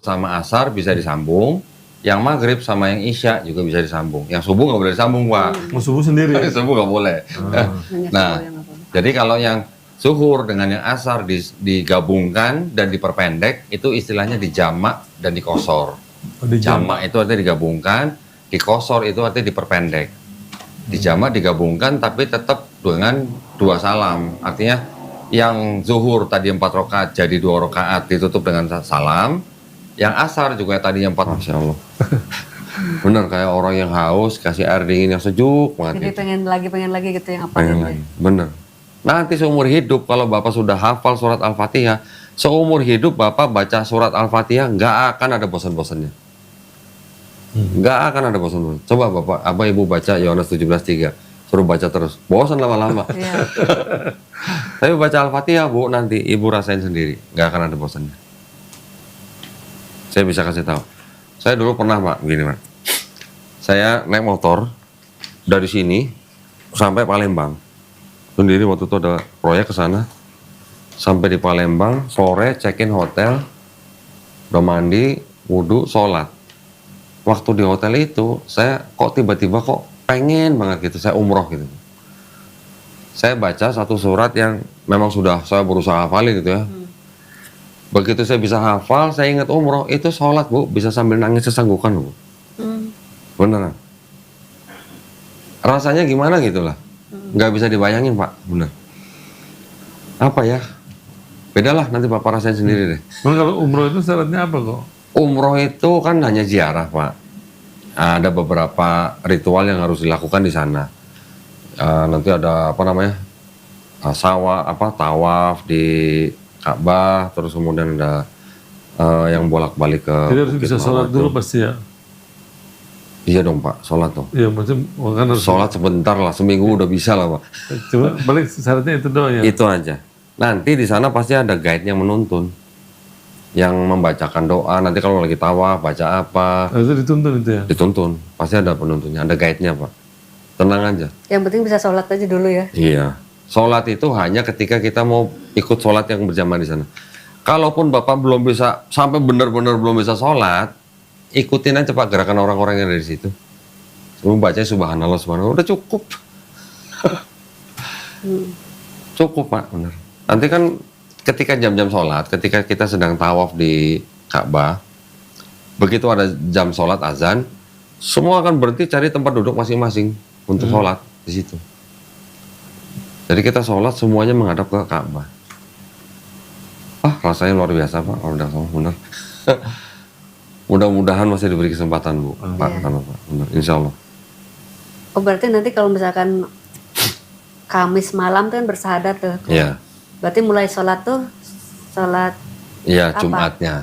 sama asar bisa disambung, yang maghrib sama yang isya juga bisa disambung. Yang subuh nggak boleh disambung, Pak. Subuh sendiri. Subuh nggak boleh. Nah, jadi kalau yang zuhur dengan yang asar digabungkan dan diperpendek, itu istilahnya dijamak dan dikosor. Jamak itu artinya digabungkan, dikosor itu artinya diperpendek. Dijamak digabungkan tapi tetap dengan 2 salam. Artinya yang zuhur tadi 4 rakaat jadi 2 rakaat ditutup dengan salam. Yang asar juga tadinya 4. Masya Allah. Bener kayak orang yang haus kasih air dingin yang sejuk banget. Jadi gitu. pengen lagi gitu yang apa Pengen lagi. Bener. Nanti seumur hidup kalau Bapak sudah hafal surat Al-Fatihah, seumur hidup Bapak baca surat Al-Fatihah nggak akan ada bosan-bosannya. Nggak akan ada bosan-bosan. Coba Bapak, apa Ibu baca Yohanes 17:3, suruh baca terus, bosan lama-lama. Tapi baca Al-Fatihah Bu, nanti Ibu rasain sendiri, nggak akan ada bosannya. Saya bisa kasih tahu. Saya dulu pernah Pak, begini Pak. Saya naik motor dari sini sampai Palembang. Sendiri waktu itu ada proyek ke sana. Sampai di Palembang, sore check-in hotel, udah mandi, wudhu, sholat. Waktu di hotel itu, saya kok tiba-tiba kok pengen banget gitu, saya umroh gitu. Saya baca satu surat yang memang sudah saya berusaha hafalin gitu ya. Begitu saya bisa hafal, saya ingat umroh, itu sholat Bu, bisa sambil nangis sesanggukan Bu. Beneran. Rasanya gimana gitu lah. Nggak bisa dibayangin Pak, bener. Apa ya? Beda lah, nanti Bapak rasain sendiri deh. Kalau umroh itu syaratnya apa kok? Umroh itu kan hanya ziarah Pak. Ada beberapa ritual yang harus dilakukan di sana. Nanti ada apa namanya? Tawaf di Ka'bah, terus kemudian ada yang bolak-balik ke. Jadi harus bisa sholat dulu pasti ya? Iya dong Pak, sholat tuh. Iya maksudnya kan harus sholat sebentar lah, seminggu udah bisa lah Pak. Cuma balik syaratnya itu doang ya? Itu aja. Nanti di sana pasti ada guide yang menuntun, yang membacakan doa. Nanti kalau lagi tawaf baca apa? Itu dituntun itu ya? Dituntun, pasti ada penuntunnya, ada guide-nya Pak. Tenang aja. Yang penting bisa sholat aja dulu ya? Iya. Sholat itu hanya ketika kita mau ikut sholat yang berjamaah di sana. Kalaupun Bapak belum bisa, sampai benar-benar belum bisa sholat, ikutin aja Pak gerakan orang-orang yang dari situ. Sebelum baca subhanallah, subhanallah, udah cukup. Cukup Pak, benar. Nanti kan ketika jam-jam sholat, ketika kita sedang tawaf di Ka'bah, begitu ada jam sholat azan, semua akan berhenti cari tempat duduk masing-masing untuk sholat di situ. Jadi kita sholat semuanya menghadap ke Ka'bah. Rasanya luar biasa Pak, udah benar. Mudah-mudahan masih diberi kesempatan Bu, Pak, benar, insya Allah. Oh berarti nanti kalau misalkan Kamis malam kan bersahadat tuh. Iya. Berarti mulai sholat tuh, sholat. Iya, apa? Jumatnya.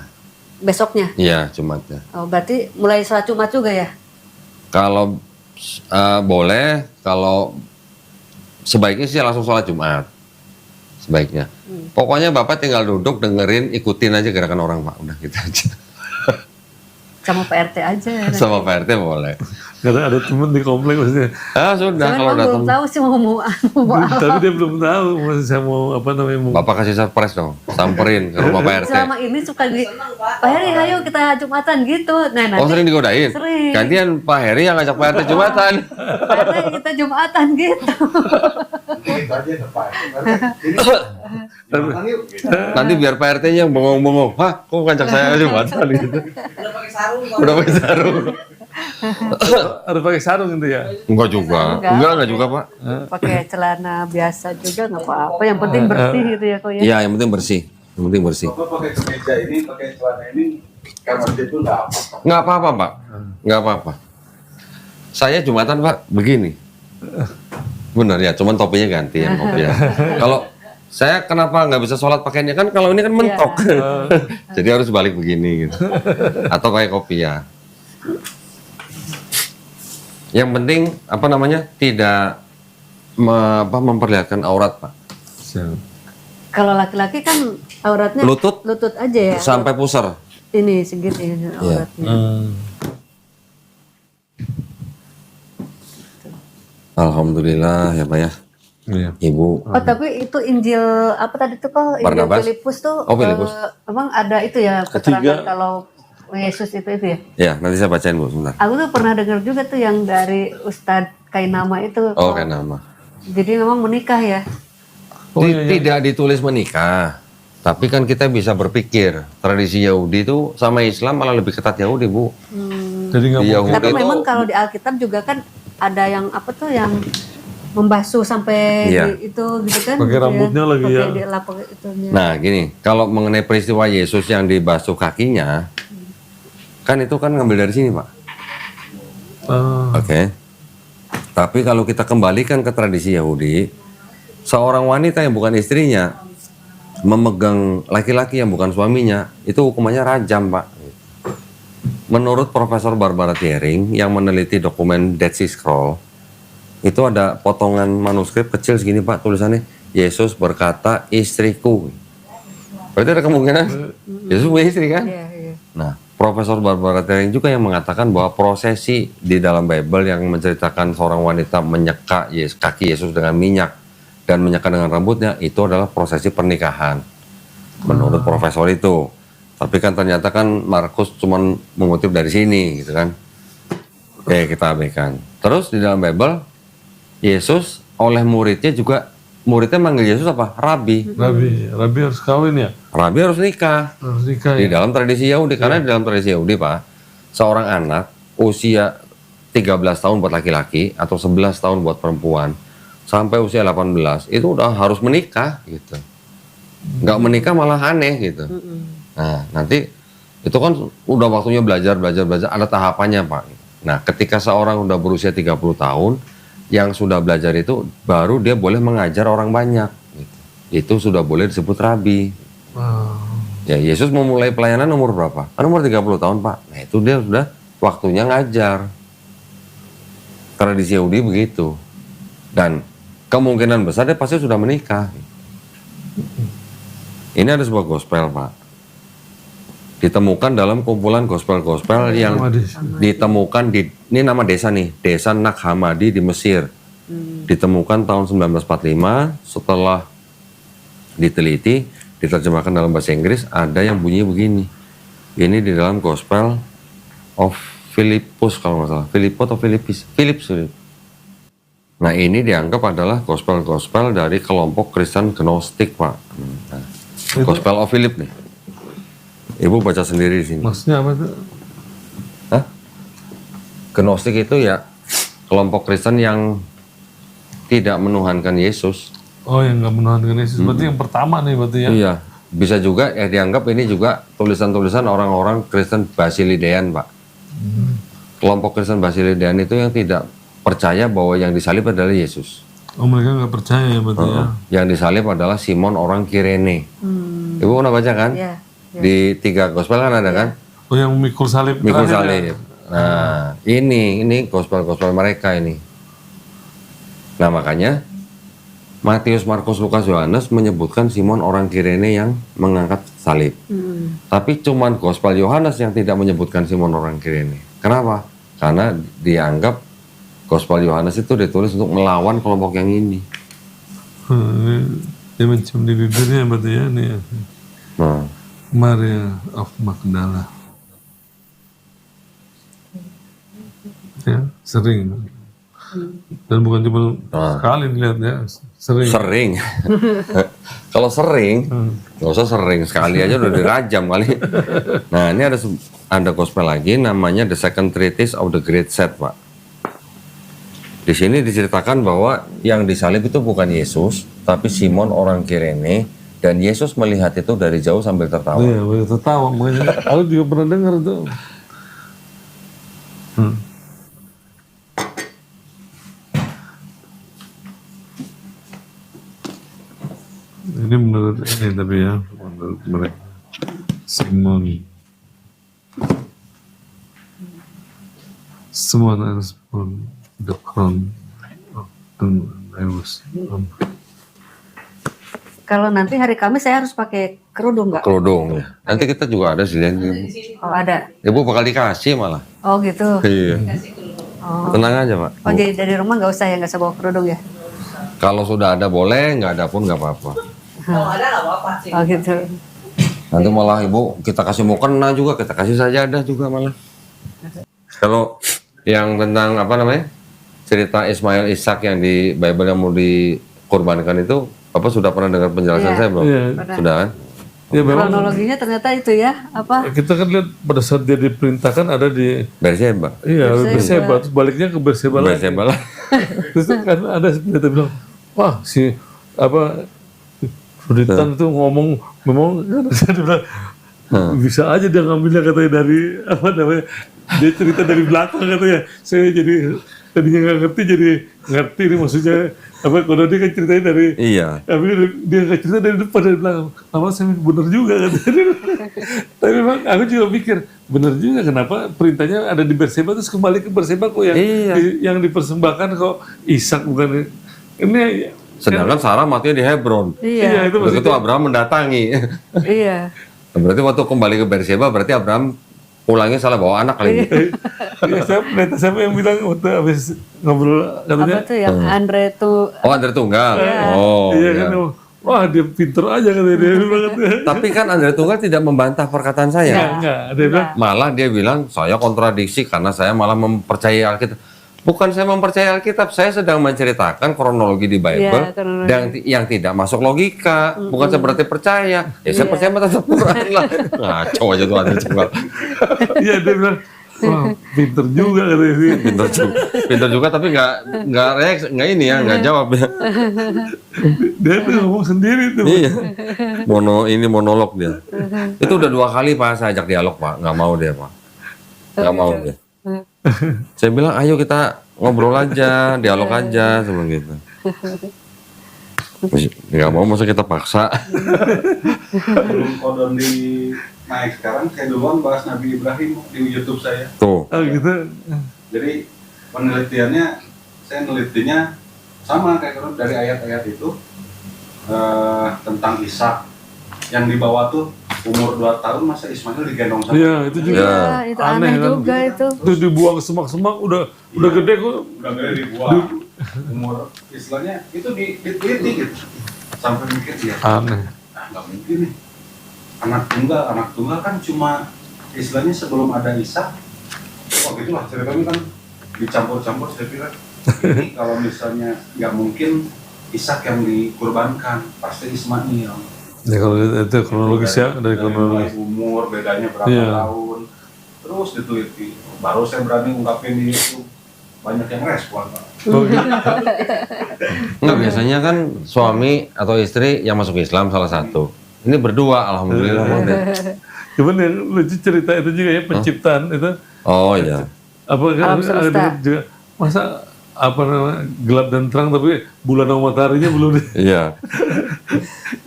Besoknya? Iya, Jumatnya. Oh berarti mulai sholat Jumat juga ya? Kalau boleh, kalau sebaiknya sih langsung sholat Jumat. Sebaiknya. Pokoknya Bapak tinggal duduk, dengerin, ikutin aja gerakan orang Pak, udah gitu aja. Sama Pak RT aja ya? Sama Pak RT boleh. Karena ada temen di komplek maksudnya. Sudah Cuman kalau datang. belum tahu sih mau apa. Tapi dia belum tahu maksud saya mau apa namanya mau. Bapak kasih surprise dong, samperin ke rumah Pak RT. Selama ini suka Pak Heri ayo kita Jumatan gitu. Nah nanti. Sering digodain? Sering. Gantian Pak Heri yang ngajak Pak RT Jumatan. Pak RT kita Jumatan gitu. Nanti biar Pak RT-nya yang bengong-bengong. Hah, kok ngajak saya Jumatan gitu. Udah pakai sarung. Harus pakai sarung gitu ya? Enggak juga. Enggak juga Pak. Pakai celana biasa juga nggak apa-apa. Yang penting bersih gitu ya kok ya. Iya, yang penting bersih. Yang penting bersih. Bapak pakai kemeja ini, pakai celana ini, kamar itu nggak apa-apa. Nggak apa-apa Pak. Nggak apa-apa. Saya Jumatan Pak, begini. Bener ya, cuman topinya ganti ya. Kalau saya kenapa nggak bisa sholat pakainya kan kalau ini kan mentok. Jadi harus balik begini gitu. Atau kayak kopiah. Yang penting apa namanya tidak memperlihatkan aurat Pak. Kalau laki-laki kan auratnya Lutut aja ya. sampai pusar. Ini segini auratnya. Alhamdulillah ya Pak ya. Iya. Ibu. Oh tapi itu Injil apa tadi tuh kok? Injil Barnabas? Filipus tuh. Oh, Filipus. Emang ada itu ya keterangan kalau Yesus itu ya. Ya, nanti saya bacain Bu, sebentar. Aku tuh pernah dengar juga tuh yang dari Ustadz Kainama itu. Oh, kayak nama. Jadi memang menikah ya. Oh, iya, iya. Tidak ditulis menikah. Tapi kan kita bisa berpikir, tradisi Yahudi itu sama Islam malah lebih ketat Yahudi, Bu. Jadi nggak Di mungkin. Yahudi Tapi itu, memang kalau di Alkitab juga kan ada yang apa tuh yang membasuh sampai Iya. itu gitu kan. Pakai gitu ya. rambutnya lagi ya. Pakai dilapuk itunya. nah gini, kalau mengenai peristiwa Yesus yang dibasuh kakinya, kan itu kan ngambil dari sini, Pak. Ah, Oke. Tapi kalau kita kembalikan ke tradisi Yahudi, seorang wanita yang bukan istrinya memegang laki-laki yang bukan suaminya, itu hukumannya rajam, Pak. Menurut Profesor Barbara Thiering yang meneliti dokumen Dead Sea Scroll, itu ada potongan manuskrip kecil segini, Pak, tulisannya Yesus berkata istriku. Berarti ada kemungkinan Yesus punya istri kan? Iya, iya. Nah, Profesor Barbara Thiering juga yang mengatakan bahwa prosesi di dalam Bible yang menceritakan seorang wanita menyeka kaki Yesus dengan minyak dan menyeka dengan rambutnya, itu adalah prosesi pernikahan. Menurut profesor itu. Tapi kan ternyata kan Markus cuma mengutip dari sini gitu kan. Oke, kita abaikan. Terus di dalam Bible, Yesus oleh muridnya juga, muridnya manggil Yesus apa? Rabi. Rabi harus kawin ya, Rabi harus nikah. harus nikah Di ya. dalam tradisi Yahudi, karena di dalam tradisi Yahudi, Pak, seorang anak usia 13 tahun buat laki-laki atau 11 tahun buat perempuan sampai usia 18 itu udah harus menikah gitu. Nggak menikah malah aneh gitu. Nah, nanti itu kan udah waktunya belajar, ada tahapannya, Pak. Nah, ketika seorang udah berusia 30 tahun yang sudah belajar itu baru dia boleh mengajar orang banyak gitu. Itu sudah boleh disebut rabi. Ah, Ya, Yesus memulai pelayanan umur berapa? Kan umur 30 tahun, Pak. Nah, itu dia sudah waktunya ngajar. Tradisi Yahudi begitu. Dan kemungkinan besar dia pasti sudah menikah. Ini ada sebuah gospel, Pak. Ditemukan dalam kumpulan gospel-gospel yang ditemukan di, ini nama desa nih, Desa Nag Hammadi di Mesir. Ditemukan tahun 1945, setelah diteliti, diterjemahkan dalam bahasa Inggris, ada yang bunyi begini. Ini di dalam Gospel of Philippus kalau nggak salah. Philippus atau Philippus? Philips. Nah, ini dianggap adalah gospel-gospel dari kelompok Kristen Gnostik, Pak. Nah, Gospel of Philip nih. Ibu baca sendiri di sini. maksudnya apa tuh? Hah? Gnostik itu ya kelompok Kristen yang tidak menuhankan Yesus. Oh, yang nggak menuhankan Yesus. Berarti yang pertama nih berarti ya. Iya, bisa juga ya dianggap ini juga tulisan-tulisan orang-orang Kristen Basilidean, Pak. Kelompok Kristen Basilidean itu yang tidak percaya bahwa yang disalib adalah Yesus. Oh, mereka nggak percaya ya berarti ya. Yang disalib adalah Simon orang Kirene. Ibu pernah baca kan? Iya. Di 3 gospel kan ada kan? Oh, yang mikul salib. Mikul terakhir ya? salib. Nah, ini gospel-gospel mereka ini. Nah, makanya Matius, Markus, Lukas, Yohanes menyebutkan Simon orang Kirene yang mengangkat salib. Tapi cuman gospel Yohanes yang tidak menyebutkan Simon orang Kirene. Kenapa? Karena dianggap gospel Yohanes itu ditulis untuk melawan kelompok yang ini. Ini dia mencium di bibirnya berarti ya nih. Ya. Nah, Maria of Magdala. Ya, sering. Dan bukan cuma sekali dilihat ya, sering. sering. Kalau sering, nggak usah sering, sekali aja udah dirajam kali. Nah, ini ada gospel lagi namanya The Second Treatise of the Great Set, Pak. Di sini diceritakan bahwa yang disalib itu bukan Yesus, tapi Simon orang Kirene, dan Yesus melihat itu dari jauh sambil tertawa. Iya, boleh tertawa. Makanya aku juga pernah dengar tuh. Ini menurut ini tapi ya, menurut mereka. Simon harus on the crown of I was Kalau nanti hari Kamis saya harus pakai kerudung nggak? Kerudung ya. Nanti kita juga ada sih. Oh ada. Ibu bakal dikasih malah. Oh gitu. Iya. Tenang aja, Pak. Oh jadi dari rumah nggak usah ya, nggak usah bawa kerudung ya? Kalau sudah ada boleh, nggak ada pun nggak apa-apa. Oh gitu. Nanti malah ibu kita kasih mukena juga, kita kasih sajadah juga malah. Kalau yang tentang apa namanya cerita Ismail Ishak yang di Bible yang mau dikorbankan itu, Bapak sudah pernah dengar penjelasan Iya. saya belum? Iya. Sudah kan? Ya memang Kronologinya ternyata itu ya, apa? kita kan lihat pada saat dia diperintahkan ada di Berseba. Berseba, terus baliknya ke Berseba lagi. Berseba lah. Terus kan ada ternyata bilang, wah si apa Suditan itu ngomong memang dia bilang bisa aja dia ngambilnya katanya dari apa namanya dia cerita dari belakang katanya. Saya jadi tadinya nggak ngerti jadi ngerti nih maksudnya apa kalau dia kan ceritanya dari Iya. tapi dia nggak cerita dari depan dari belakang. Lama saya mikir, bener juga katanya. Tapi memang aku juga mikir bener juga kenapa perintahnya ada di Berseba terus kembali ke Berseba kok yang Iya. yang dipersembahkan kok Ishak bukan ini. Sedangkan Sarah matinya di Hebron. Iya, Itu Begitu Abraham mendatangi. iya. Berarti waktu kembali ke Berseba berarti Abraham pulangnya salah bawa anak lagi. Ya, siapa yang bilang waktu habis ngobrol katanya Apa tuh yang Andre tuh Oh, Andre Tunggal. Oh, iya iya. kan wah dia pinter aja katanya dia bilang katanya. Tapi kan Andre Tunggal tidak membantah perkataan saya. Enggak, dia bilang Malah dia bilang saya kontradiksi karena saya malah mempercayai Alkitab. Bukan saya mempercayai Alkitab, saya sedang menceritakan kronologi di Bible Iya, kronologi. yang tidak masuk logika. Bukan saya berarti percaya. Ya saya percaya sama tetap Quran lah. Ngaco aja tuh Andre Tunggal. iya dia bilang wah pinter juga katanya sih. Pintar juga tapi nggak reaksi, nggak ini ya, nggak jawab ya. Dia tuh ngomong sendiri tuh. Iya. Monolog dia. Itu udah 2 kali Pak saya ajak dialog Pak, nggak mau dia Pak. Nggak mau dia. Saya bilang ayo kita ngobrol aja, dialog aja seperti gitu. Nggak mau masa kita paksa. Sebelum kodon di naik sekarang, saya duluan bahas Nabi Ibrahim di YouTube saya. Tuh. Oh gitu. Jadi penelitiannya, saya nelitinya sama kayak kalau dari ayat-ayat itu tentang Ishak yang dibawa tuh umur 2 tahun masa Ismail digendong sama. Iya itu juga. Ya. Iya, itu aneh, Aneh kan? juga itu. Itu dibuang ke semak-semak udah gede kok. Udah gede dibuang. Umur istilahnya itu diteliti gitu. Sampai mikir ya, Aneh. nggak mungkin nih. Anak tunggal kan cuma istilahnya sebelum ada Ishak. Oh gitulah ceritanya kan dicampur-campur saya kira. Ini kalau misalnya nggak mungkin Ishak yang dikurbankan, pasti Ismail. Ya kalau itu kronologis ya dari kronologis. mulai umur bedanya berapa Iya. tahun, terus diteliti. Baru saya berani ungkapin di YouTube. Banyak yang respon Pak. Oh, gitu. Nggak, biasanya kan suami atau istri yang masuk Islam salah satu. Ini berdua, alhamdulillah. Bang. Cuman yang lucu cerita itu juga ya penciptaan itu Oh iya. apa kan Alam semesta. ada juga masa apa namanya gelap dan terang tapi bulan sama mataharinya belum Iya.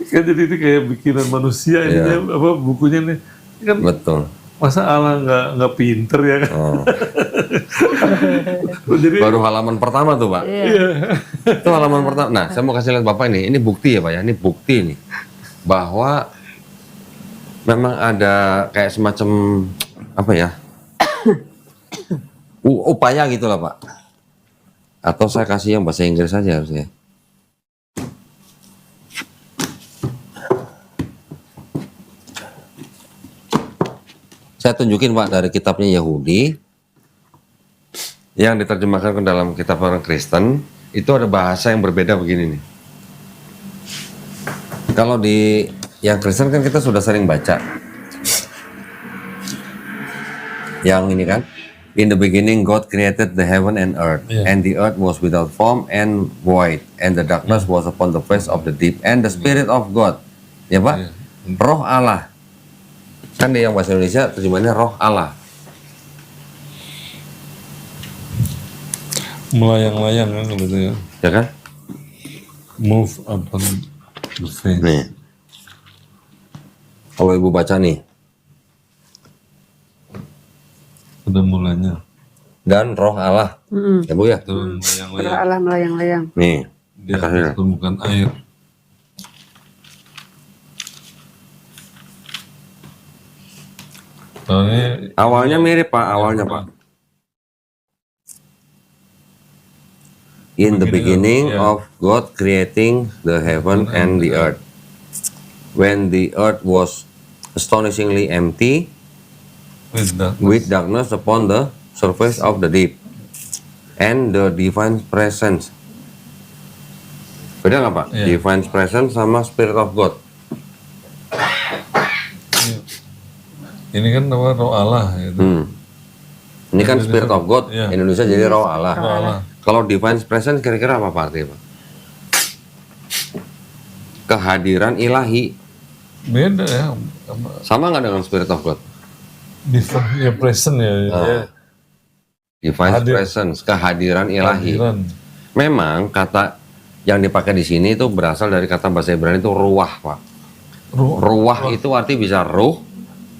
kan jadi itu kayak bikinan manusia ini Iya. apa bukunya nih kan Betul. masa Allah nggak pinter ya kan Oh. jadi Baru halaman pertama tuh Pak. iya Itu halaman pertama. Nah, saya mau kasih lihat Bapak ini. Ini bukti ya Pak ya. Ini bukti nih bahwa memang ada kayak semacam apa ya? Upaya gitu lah Pak. Atau saya kasih yang bahasa Inggris saja harusnya. Saya tunjukin Pak dari kitabnya Yahudi yang diterjemahkan ke dalam kitab orang Kristen, itu ada bahasa yang berbeda begini nih. Kalau di yang Kristen kan kita sudah sering baca. Yang ini kan, in the beginning God created the heaven and earth, and the earth was without form and void, and the darkness was upon the face of the deep, and the Spirit of God. Ya Pak? Roh Allah. Kan di yang bahasa Indonesia terjemahannya roh Allah. melayang-layang kan gitu ya Ya kan? move upon the face Nih. Kalau Ibu baca nih. pada mulanya Dan roh Allah. Ya Bu ya? itu melayang-layang Beralah melayang-layang. Nih. di kasih. atas permukaan air. Soalnya Awalnya mirip Pak, awalnya Pak. In the beginning of God creating the heaven and the earth. When the earth was astonishingly empty With with darkness upon the surface of the deep, and the divine presence. Beda nggak Pak? Iya. Divine presence sama Spirit of God. Ini kan nama roh Allah gitu. Ini kan Spirit of God, Iya. Indonesia jadi roh Allah. Roh Allah. Kalau divine presence kira-kira apa Pak artinya Pak? Kehadiran ilahi. Beda ya. Sama nggak dengan Spirit of God? Divine ya present ya. Ya. Divine Hadir. presence, kehadiran ilahi. Kehadiran. Memang kata yang dipakai di sini itu berasal dari kata bahasa Ibrani itu ruah Pak. Roh. Ruah itu arti bisa ruh,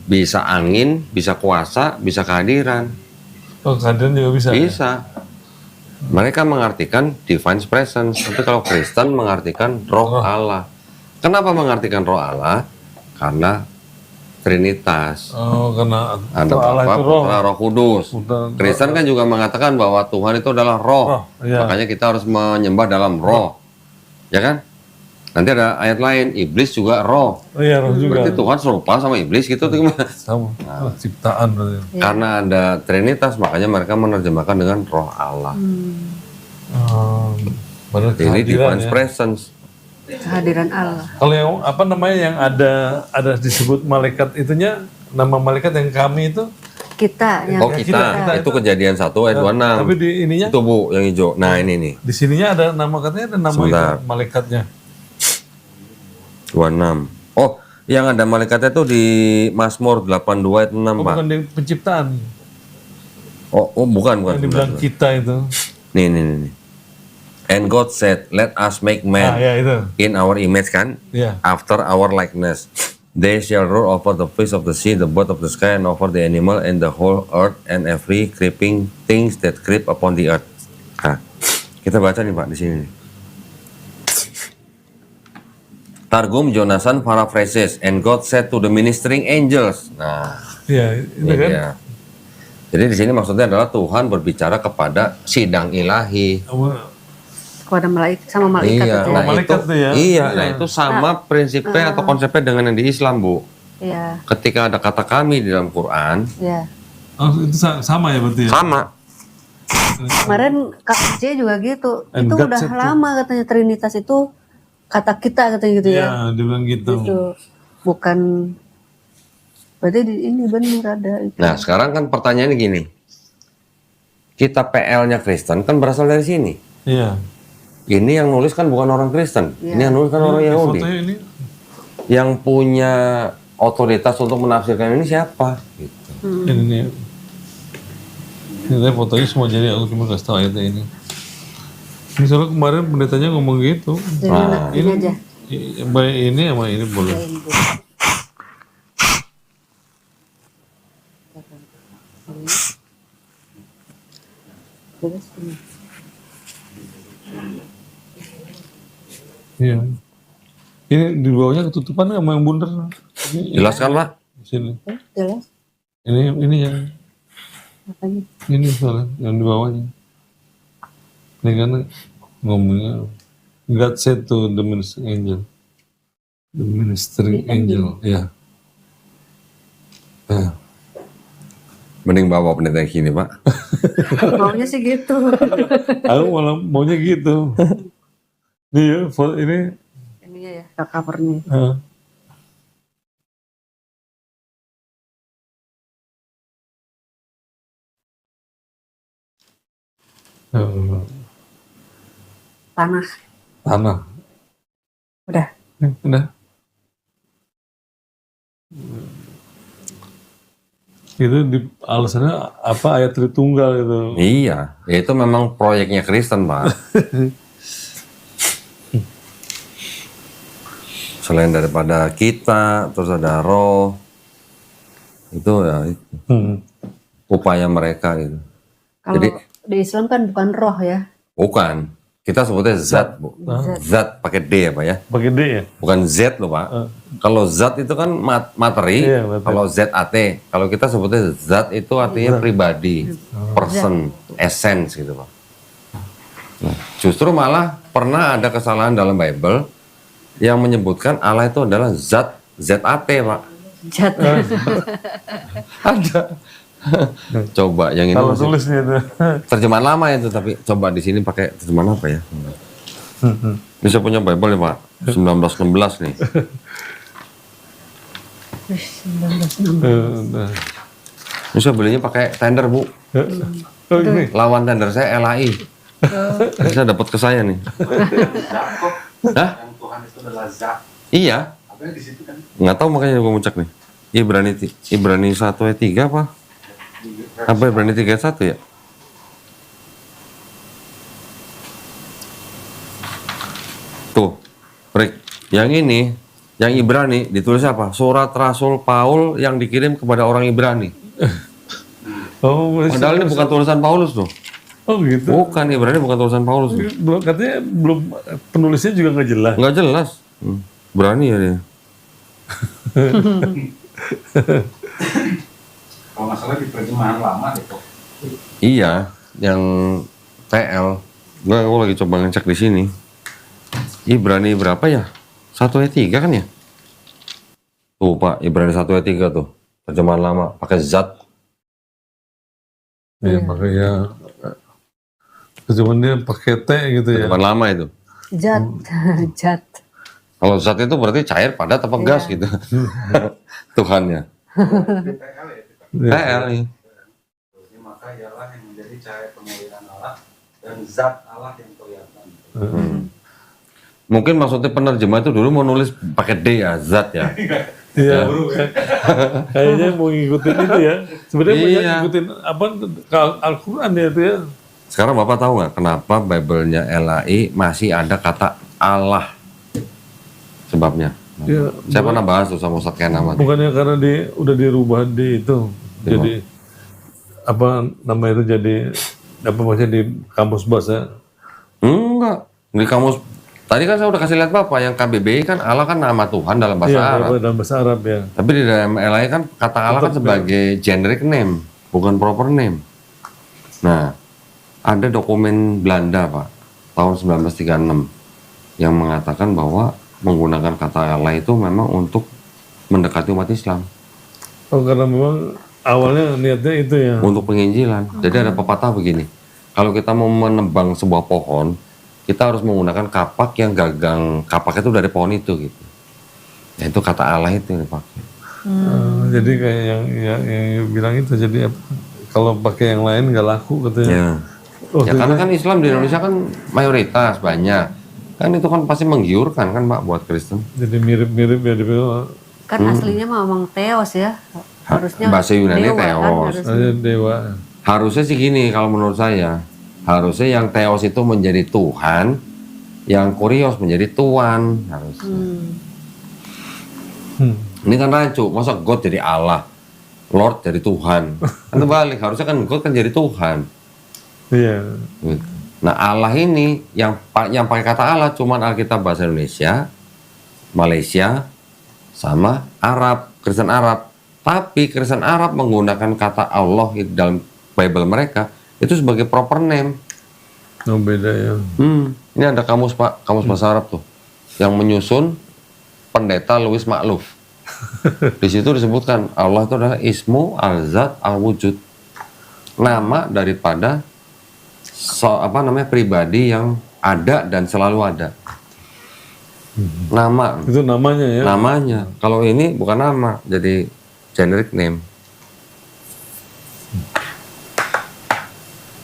bisa angin, bisa kuasa, bisa kehadiran. Oh, kehadiran juga bisa. Ya? Bisa. Mereka mengartikan divine presence, tapi kalau Kristen mengartikan roh Allah. Kenapa mengartikan roh Allah? Karena Trinitas. Oh, karena Ada roh Allah Bapa, itu roh. Putra, Roh Kudus. Putra- Kristen kan juga mengatakan bahwa Tuhan itu adalah roh. Roh, iya. Makanya kita harus menyembah dalam roh. Ya kan? Nanti ada ayat lain, iblis juga roh. Oh iya, roh juga. Berarti Tuhan serupa sama iblis gitu tuh gimana? Sama. Ciptaan berarti. Karena ada Trinitas, makanya mereka menerjemahkan dengan roh Allah. Padahal Ini kehadiran divine ya. presence. Kehadiran Allah. Kalau yang apa namanya yang ada disebut malaikat itunya, nama malaikat yang kami itu Kita yang Oh kita, itu kejadian 1 ayat 26. tapi di ininya Itu Bu, yang hijau. Nah ini nih, di sininya ada nama, katanya ada nama Sebentar. itu malaikatnya. 26. Oh, yang ada malaikatnya itu di Mazmur 82 ayat 6 Oh, Pak. bukan di penciptaan. Oh bukan. Yang dibilang kita itu. Nih. And God said, let us make Ah man ya itu. in our image kan? Ya. After our likeness. They shall rule over the fish of the sea, the bird of the sky, and over the animal, and the whole earth, and every creeping things that creep upon the earth. Nah, kita baca nih Pak di sini. Targum Jonathan paraphrases, and God said to the ministering angels. Nah, Iya, itu ini kan. dia. Jadi di sini maksudnya adalah Tuhan berbicara kepada sidang ilahi. kepada malaikat sama malaikat Iya, itu nah ya. malaikat itu, tuh ya. iya, nah itu sama prinsipnya atau konsepnya dengan yang di Islam Bu. Iya, Ketika ada kata kami di dalam Quran, iya. Oh, itu sama ya berarti ya? sama. Kemarin Kak C juga gitu. And Itu God udah said to- lama katanya Trinitas itu kata kita katanya gitu ya. Iya, dia bilang gitu. Gitu. Bukan berarti ini benar ada itu. Nah sekarang kan pertanyaannya gini, kita PL-nya Kristen kan berasal dari sini. Iya. Ini yang nulis kan bukan orang Kristen, ini yang nulis kan orang Ini Yahudi. fotonya ini. Yang punya otoritas untuk menafsirkan ini siapa? Gitu. Ini nih. Ini tadi fotonya semua, jadi aku cuma kasih tahu ayatnya ini. Ini soalnya kemarin pendetanya ngomong gitu. Jadi ini aja. Baik ini sama ini boleh. Terus ini. Iya. Ini di bawahnya ketutupan sama yang bundar. Ini, Jelas kan Pak? sini. Jelas Ini yang makanya. ini soalnya yang di bawahnya. Ini kan ngomongnya God said to the ministering angel. The ministering angel. Ya. Nah, Mending bawa pendeta yang gini Pak. Maunya sih gitu. aku malah maunya gitu. Nih ya, ini Ini ya covernya. Tanah. tanah. Udah. Udah. Itu di alasannya apa, ayat Tritunggal gitu. Iya, itu memang proyeknya Kristen Pak. Selain daripada kita, terus ada roh, itu ya itu, upaya mereka gitu. Kalau Jadi- di Islam kan bukan roh ya. Bukan, kita sebutnya zat Bu. Zat pakai D ya Pak ya, Pakai D ya? bukan Z loh Pak. Kalau zat itu kan materi, Iya, materi. kalau ZAT, kalau kita sebutnya zat itu artinya pribadi, person, essence gitu Pak. Nah, justru malah pernah ada kesalahan dalam Bible yang menyebutkan Allah itu adalah zat, ZAT Pak. Jat. Ada. Coba yang ini Kalau masih tulisnya itu. terjemahan lama itu, tapi coba di sini pakai terjemahan apa ya? Ini saya punya Bible ya Pak, 1916 nih. Nah. Ini saya belinya pakai tender Bu. Oh ini. Lawan tender saya LAI. Jadi saya dapat ke saya nih. Zat kok. Hah? Yang Tuhan itu adalah zat. Iya. Apa yang di situ kan? Nggak tahu makanya gue mau cek nih. Ibrani 1 ayat 3 apa? Apa Ibrani 3 ayat 1 ya? Tuh, Rick. Yang ini, yang Ibrani ditulis apa? Surat Rasul Paul yang dikirim kepada orang Ibrani. Oh, Padahal ini bukan tulisan Paulus loh. Oh gitu. Bukan, Ibrani bukan tulisan Paulus loh. Katanya belum, penulisnya juga nggak jelas. Nggak jelas. Berani ya dia. Kalau nggak salah di terjemahan lama deh kok. Iya, yang TL. Gue lagi coba ngecek di sini. Ibrani berapa ya? 1 ayat 3 kan ya? Tuh Pak, Ibrani 1 ayat 3 tuh. Terjemahan lama, pakai zat. Ya makanya cuman dia pakai T gitu ya. Terjemahan lama itu. Jat. Jat. Kalau zat itu berarti cair, padat, apa gas gitu. Tuhannya. DPL ya. TL ya. Jadi maka ialah yang menjadi cahaya kemuliaan Allah dan zat Allah yang kelihatan. Mungkin maksudnya penerjemah itu dulu mau nulis pakai D ya, zat ya. Iya. Kayaknya mau ngikutin itu ya. Sebenarnya mau Iya. ngikutin apa Al-Quran ya itu ya. Sekarang Bapak tahu nggak kenapa Bible-nya LAI masih ada kata Allah? Sebabnya. Ya, Saya pernah bahas tuh sama Ustadz Ken Ahmad. bukannya karena udah dirubah di itu. Jadi apa nama itu jadi apa maksudnya di kamus bahasa. Enggak. Di kamus tadi kan saya udah kasih lihat Bapak yang KBBI kan Allah kan nama Tuhan dalam bahasa Iya, Arab. dalam bahasa Arab ya. Tapi di dalam LAI kan kata Allah kan sebagai generic name, bukan proper name. Nah, ada dokumen Belanda Pak tahun 1936 yang mengatakan bahwa menggunakan kata Allah itu memang untuk mendekati umat Islam, Oh karena memang awalnya niatnya itu ya. untuk penginjilan. Jadi ada pepatah begini, kalau kita mau menebang sebuah pohon, kita harus menggunakan kapak yang gagang kapak itu dari pohon itu gitu. Ya, itu kata Allah itu yang dipakai. Jadi kayak yang bilang itu jadi kalau pakai yang lain nggak laku katanya. Ya. Oh, Ya karena kan Islam di Indonesia kan mayoritas banyak. Kan itu kan pasti menggiurkan kan Pak buat Kristen. jadi mirip-mirip ya dibilang Kan aslinya mah emang Theos ya. Harusnya bahasa Yunani dewa kan, Theos. harusnya. aja dewa. Harusnya sih gini kalau menurut saya. Harusnya yang Theos itu menjadi Tuhan, yang Kurios menjadi Tuan. Harusnya. Ini kan rancu, masa God jadi Allah, Lord jadi Tuhan. Kan terbalik, harusnya kan God kan jadi Tuhan. Iya. Gitu. Nah Allah ini yang pakai kata Allah cuman Alkitab bahasa Indonesia, Malaysia, sama Arab, Kristen Arab. Tapi Kristen Arab menggunakan kata Allah dalam Bible mereka itu sebagai proper name. Oh beda ya. Ini ada kamus Pak, kamus bahasa Arab tuh, yang menyusun Pendeta Louis Makluf. Di situ disebutkan Allah itu adalah Ismu Al-Zat Al-Wujud, nama daripada pribadi yang ada dan selalu ada. Nama, Itu namanya ya. namanya. Kalau ini bukan nama, jadi generic name.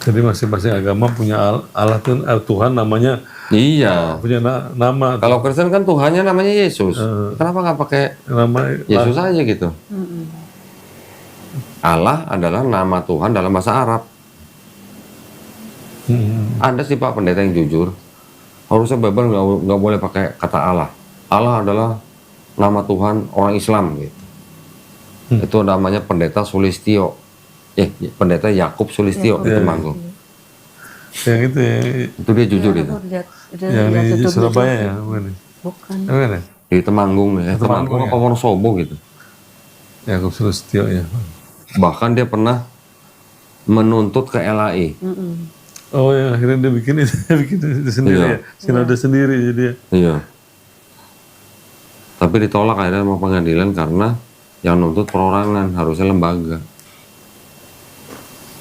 Jadi masing-masing agama punya Allah Tuhan namanya Iya. punya nama. Kalau Kristen kan Tuhannya namanya Yesus. Kenapa nggak pakai Nama Yesus aja gitu? Allah adalah nama Tuhan dalam bahasa Arab. Ada sih Pak pendeta yang jujur. Harusnya Bible nggak boleh pakai kata Allah. Allah adalah nama Tuhan orang Islam gitu. Itu namanya pendeta Sulistio. Pendeta Yakub Sulistio di Temanggung. yang itu ya, Itu dia jujur itu. Aku lihat, yang lihat di YouTube-nya Surabaya juga. ya, bukan? Bukan. Bukan ya? Di Temanggung ya. Temanggung ya. apa Wonosobo gitu. Yakub Sulistyo ya. Bahkan dia pernah menuntut ke LAI. Oh ya, akhirnya dia bikin itu sendiri Iya. ya. Sinode sendiri jadi ya. Iya. Tapi ditolak akhirnya sama pengadilan karena Yang nuntut perorangan, harusnya lembaga.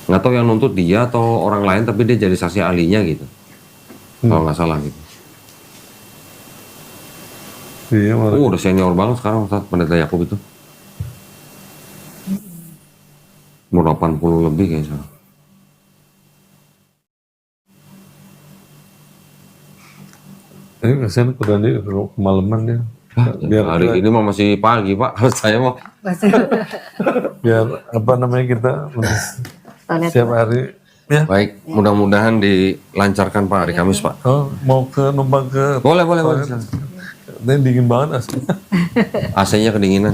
Nggak tahu yang nuntut dia atau orang lain, tapi dia jadi saksi ahlinya gitu. Kalau nggak salah gitu. Iya, malah. Udah senior banget sekarang Ustaz Pendeta Yakub itu. Umur 80 lebih kayaknya. Ini kasihan udah dia kemalaman dia. Biar Hari ini mah masih pagi Pak, kalau saya mau biar apa namanya kita setiap hari ya. baik. Mudah-mudahan dilancarkan Pak hari Kamis Pak. Oh, mau ke numpang ke Boleh. ini dingin banget asli. AC-nya kedinginan.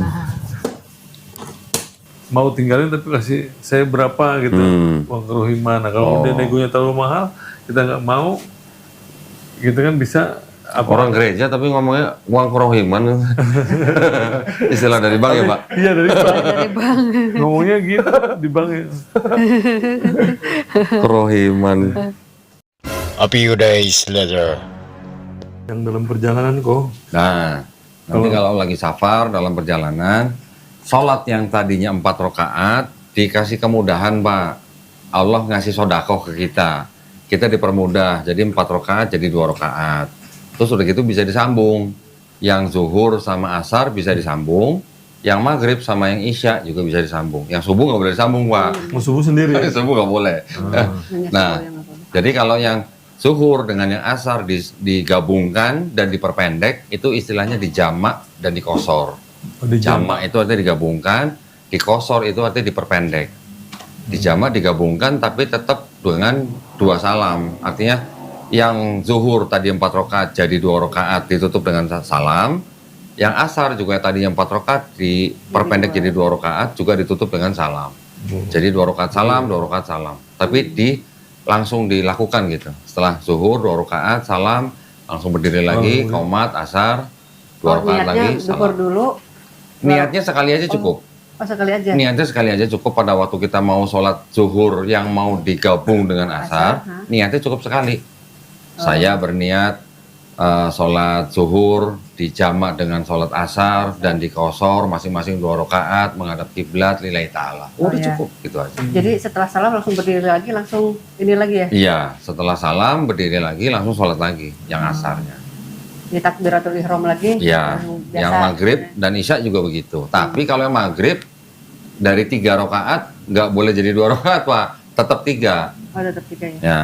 Mau tinggalin tapi kasih saya berapa gitu uang kerohiman. Nah, kalau dia negonya terlalu mahal, kita nggak mau, gitu kan bisa apa? Orang gereja tapi ngomongnya uang kerohiman. Istilah dari bank ya Pak? Iya dari bank. dari bank. Ngomongnya gitu di bank ya. Kerohiman. A few days later. Yang dalam perjalanan kok. Nah, nanti kalau lagi safar dalam perjalanan, sholat yang tadinya 4 rakaat dikasih kemudahan Pak. Allah ngasih sodakoh ke kita. Kita dipermudah, jadi 4 rakaat jadi 2 rakaat. Terus udah gitu bisa disambung. Yang zuhur sama asar bisa disambung. Yang maghrib sama yang isya juga bisa disambung. Yang subuh nggak boleh disambung Pak. Mau subuh sendiri. Subuh nggak boleh. Nah, jadi kalau yang zuhur dengan yang asar digabungkan dan diperpendek, itu istilahnya dijamak dan dikosor. Jamak itu artinya digabungkan, dikosor itu artinya diperpendek. Dijamak digabungkan tapi tetap dengan 2 salam. Artinya yang zuhur tadi 4 rakaat jadi 2 rakaat ditutup dengan salam. Yang asar juga tadinya 4 rakaat diperpendek jadi 2 rakaat juga ditutup dengan salam. Jadi 2 rakaat salam, 2 rakaat salam. Tapi langsung dilakukan gitu. Setelah zuhur 2 rakaat salam, langsung berdiri lagi, qomat, asar, 2 rakaat lagi, duhur salam. dulu. Niatnya sekali aja cukup. Oh, sekali aja. Niatnya sekali aja cukup pada waktu kita mau sholat zuhur yang mau digabung dengan asar, niatnya cukup sekali. Saya berniat sholat zuhur dijamak dengan sholat asar dan dikosor masing-masing 2 rakaat menghadap kiblat lillahi ta'ala. Udah cukup gitu aja. Jadi setelah salam langsung berdiri lagi, langsung ini lagi ya? Iya, setelah salam berdiri lagi langsung sholat lagi yang asarnya. Di takbiratul ihram lagi? Iya, yang maghrib dan isya juga begitu. Tapi kalau yang maghrib dari 3 rakaat nggak boleh jadi 2 rakaat Pak, tetap 3. Oh, tetap 3 ya? Ya,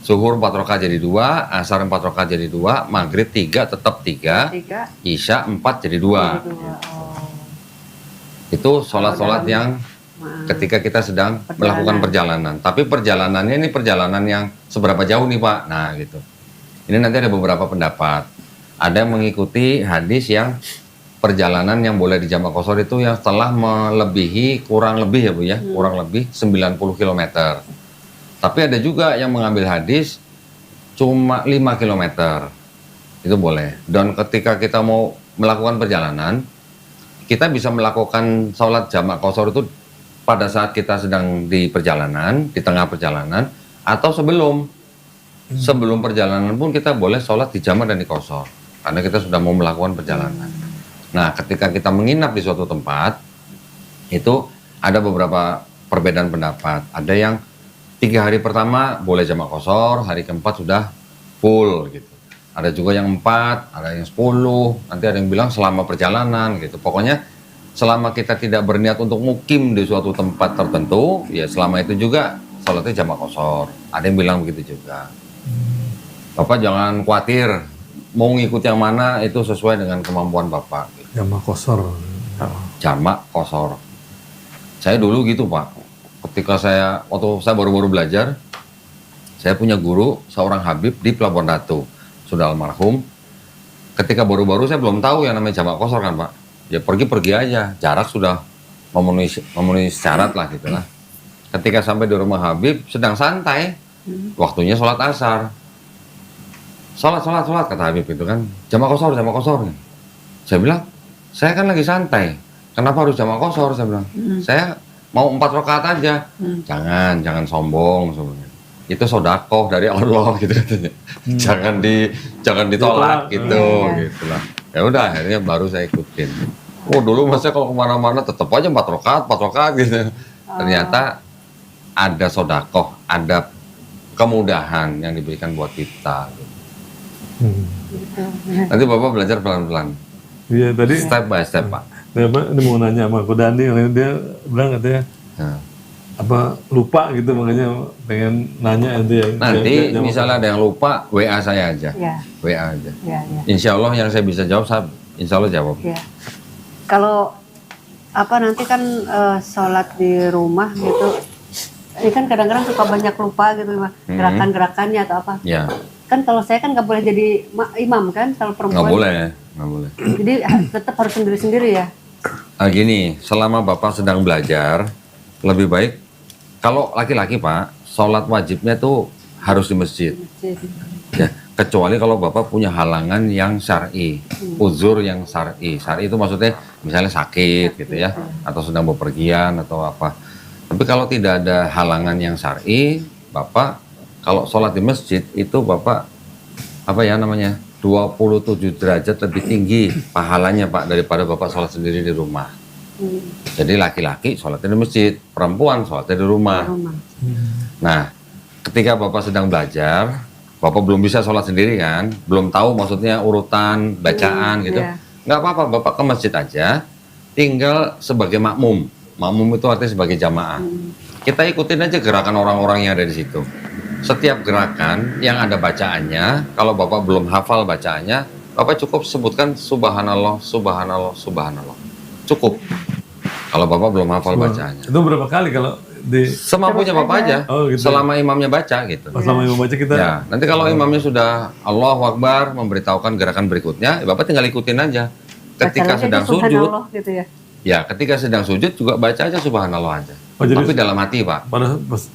zuhur 4 rakaat jadi 2, asar 4 rakaat jadi 2, maghrib 3 tetap 3, 3. isya 4 jadi 2. Oh. Itu sholat-sholat yang ketika kita sedang melakukan perjalanan. Tapi perjalanannya ini perjalanan yang seberapa jauh nih Pak? Nah gitu. Ini nanti ada beberapa pendapat. Ada yang mengikuti hadis yang perjalanan yang boleh dijamak qashar itu yang setelah melebihi kurang lebih ya Bu ya, kurang lebih 90 km. Tapi ada juga yang mengambil hadis cuma 5 km. Itu boleh. Dan ketika kita mau melakukan perjalanan, kita bisa melakukan sholat jamak qashar itu pada saat kita sedang di perjalanan, di tengah perjalanan, atau sebelum perjalanan pun kita boleh sholat di jamak dan di qashar. Karena kita sudah mau melakukan perjalanan. Nah, ketika kita menginap di suatu tempat, itu ada beberapa perbedaan pendapat. Ada yang 3 hari pertama boleh jamak qashar, hari keempat sudah full gitu. Ada juga yang 4, ada yang 10, nanti ada yang bilang selama perjalanan gitu. Pokoknya selama kita tidak berniat untuk mukim di suatu tempat tertentu, ya selama itu juga sholatnya jamak qashar. Ada yang bilang begitu juga. Bapak jangan khawatir, mau ngikut yang mana itu sesuai dengan kemampuan Bapak. Gitu. Jamak qashar. Jamak qashar. Saya dulu gitu Pak. Ketika waktu saya baru-baru belajar, saya punya guru seorang Habib di Pelabuhan Ratu, sudah almarhum. Ketika baru-baru saya belum tahu yang namanya jamak qashar kan Pak. Ya pergi-pergi aja, jarak sudah memenuhi syarat lah gitu lah. Ketika sampai di rumah Habib, sedang santai, waktunya sholat asar. Sholat kata Habib itu kan, jamak qashar. Saya bilang, saya kan lagi santai, kenapa harus jamak qashar? Saya bilang, saya mau 4 rakaat aja. Jangan sombong sebenarnya. Itu sodakoh dari Allah gitu katanya. Jangan ditolak gitu, gitulah. Ya udah akhirnya baru saya ikutin. Oh dulu masa kalau kemana-mana tetap aja 4 rakaat gitu. Ternyata ada sodakoh, ada kemudahan yang diberikan buat kita. Gitu. Nanti Bapak belajar pelan-pelan, Iya tadi step by step Pak. ini mau nanya sama Ko Dani, yang lain dia bilang katanya Nah, apa lupa gitu, makanya pengen nanya itu ya. nanti Jangan- misalnya ada yang lupa, WA saya aja. Ya, WA aja. ya, ya. Insya Allah yang saya bisa jawab, saya insya Allah jawab. Ya. Kalau apa nanti kan sholat di rumah gitu, ini kan kadang-kadang suka banyak lupa gitu Pak, gerakan-gerakannya atau apa. Ya, Kan kalau saya kan nggak boleh jadi imam kan kalau nggak perempuan. boleh, nggak boleh. Jadi tetap harus sendiri-sendiri ya. Gini, selama Bapak sedang belajar, lebih baik kalau laki-laki Pak, sholat wajibnya tuh harus di masjid. Ya, kecuali kalau Bapak punya halangan yang syar'i, uzur yang syar'i. Syar'i itu maksudnya misalnya sakit gitu ya, atau sedang bepergian atau apa. Tapi kalau tidak ada halangan yang syar'i, Bapak kalau sholat di masjid itu Bapak apa ya namanya 27 derajat lebih tinggi pahalanya Pak daripada Bapak sholat sendiri di rumah. Jadi laki-laki sholatnya di masjid, perempuan sholatnya di rumah. Rumah. Nah, ketika Bapak sedang belajar, Bapak belum bisa sholat sendiri kan, belum tahu maksudnya urutan bacaan gitu. iya. Nggak apa-apa, Bapak ke masjid aja, tinggal sebagai makmum. Makmum itu artinya sebagai jamaah. Kita ikutin aja gerakan orang-orang yang ada di situ. Setiap gerakan yang ada bacaannya, kalau Bapak belum hafal bacaannya, Bapak cukup sebutkan subhanallah, subhanallah, subhanallah. Cukup. Kalau Bapak belum hafal bacaannya. Itu berapa kali kalau di Semampunya Bapak aja, Oh, gitu. selama imamnya baca gitu. pas lama membaca kita Ya, nanti kalau imamnya sudah Allahu Akbar memberitahukan gerakan berikutnya, ya Bapak tinggal ikutin aja. Ketika Bacanya sedang aja sujud, subhanallah gitu ya. ya ketika sedang sujud juga baca aja subhanallah aja. Oh, jadi- Tapi dalam hati Pak,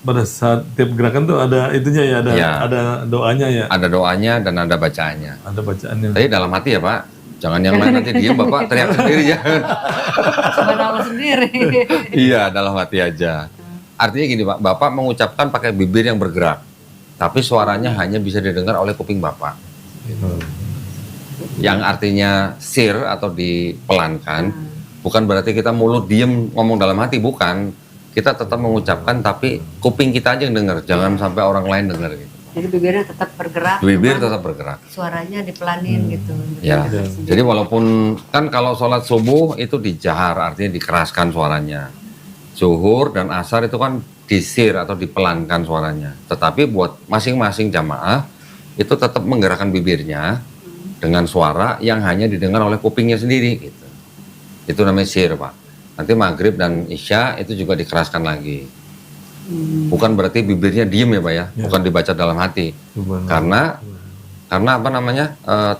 pada saat tiap gerakan tuh ada itunya ya, Ya. ada doanya ya, ada doanya dan ada bacaannya. ada bacaannya. Tapi dalam hati ya Pak, jangan yang lain nanti diem Bapak teriak sendiri jangan. Subhanallah sendiri. Iya, dalam hati aja. Artinya gini Pak, Bapak mengucapkan pakai bibir yang bergerak, tapi suaranya hanya bisa didengar oleh kuping Bapak. Yang artinya sir atau dipelankan, bukan berarti kita mulut diem ngomong dalam hati, bukan. Kita tetap mengucapkan, tapi kuping kita aja yang dengar, jangan sampai orang lain dengar gitu. Jadi bibirnya tetap bergerak. Bibir cuman tetap bergerak. suaranya dipelanin gitu. Ya, Dengar sendiri. jadi walaupun kan kalau sholat subuh itu dijahar, artinya dikeraskan suaranya. Zuhur dan asar itu kan disir atau dipelankan suaranya. Tetapi buat masing-masing jamaah itu tetap menggerakkan bibirnya dengan suara yang hanya didengar oleh kupingnya sendiri gitu. Itu namanya sir Pak. Nanti maghrib dan isya itu juga dikeraskan lagi. Bukan berarti bibirnya diem ya Pak ya, bukan dibaca dalam hati. Subhanallah. Karena apa namanya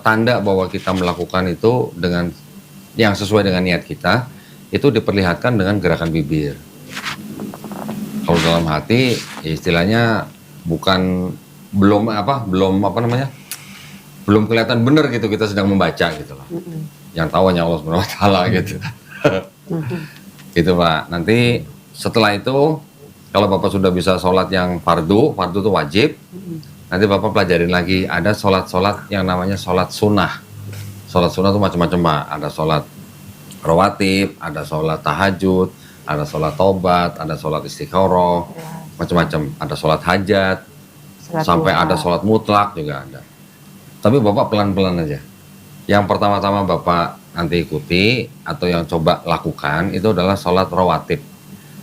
tanda bahwa kita melakukan itu dengan yang sesuai dengan niat kita itu diperlihatkan dengan gerakan bibir. Kalau dalam hati istilahnya belum apa namanya belum kelihatan benar gitu kita sedang membaca gitu loh. Yang tahu hanya Allah Subhanahu Wa Taala gitu. Gitu Pak. Nanti setelah itu kalau Bapak sudah bisa sholat yang fardu itu wajib. Nanti Bapak pelajarin lagi, ada sholat-sholat yang namanya sholat sunnah. Sholat sunnah itu macam-macam Pak. Ada sholat rawatib, ada sholat tahajud, ada sholat tobat, ada sholat istikharah, macam-macam. Ada sholat hajat, Sholat sampai duha. ada sholat mutlak juga ada. Tapi Bapak pelan-pelan aja. Yang pertama-tama Bapak nanti ikuti atau yang coba lakukan itu adalah sholat rawatib.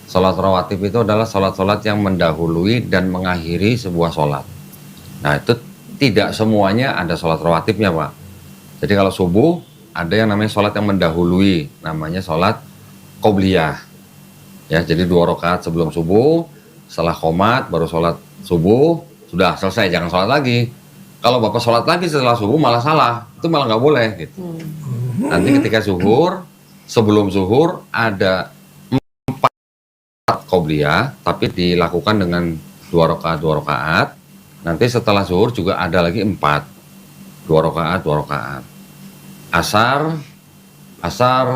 Sholat rawatib itu adalah sholat-sholat yang mendahului dan mengakhiri sebuah sholat. Nah itu tidak semuanya ada sholat rawatibnya Pak. Jadi kalau subuh ada yang namanya sholat yang mendahului, namanya sholat qobliyah. Ya, jadi 2 rakaat sebelum subuh, setelah qomat baru sholat subuh, sudah selesai, jangan sholat lagi. Kalau Bapak sholat lagi setelah subuh malah salah, itu malah nggak boleh gitu. Nanti ketika zuhur, sebelum zuhur ada 4 qobliyah, tapi dilakukan dengan 2 rakaat. Nanti setelah zuhur juga ada lagi 4, 2 rakaat. Asar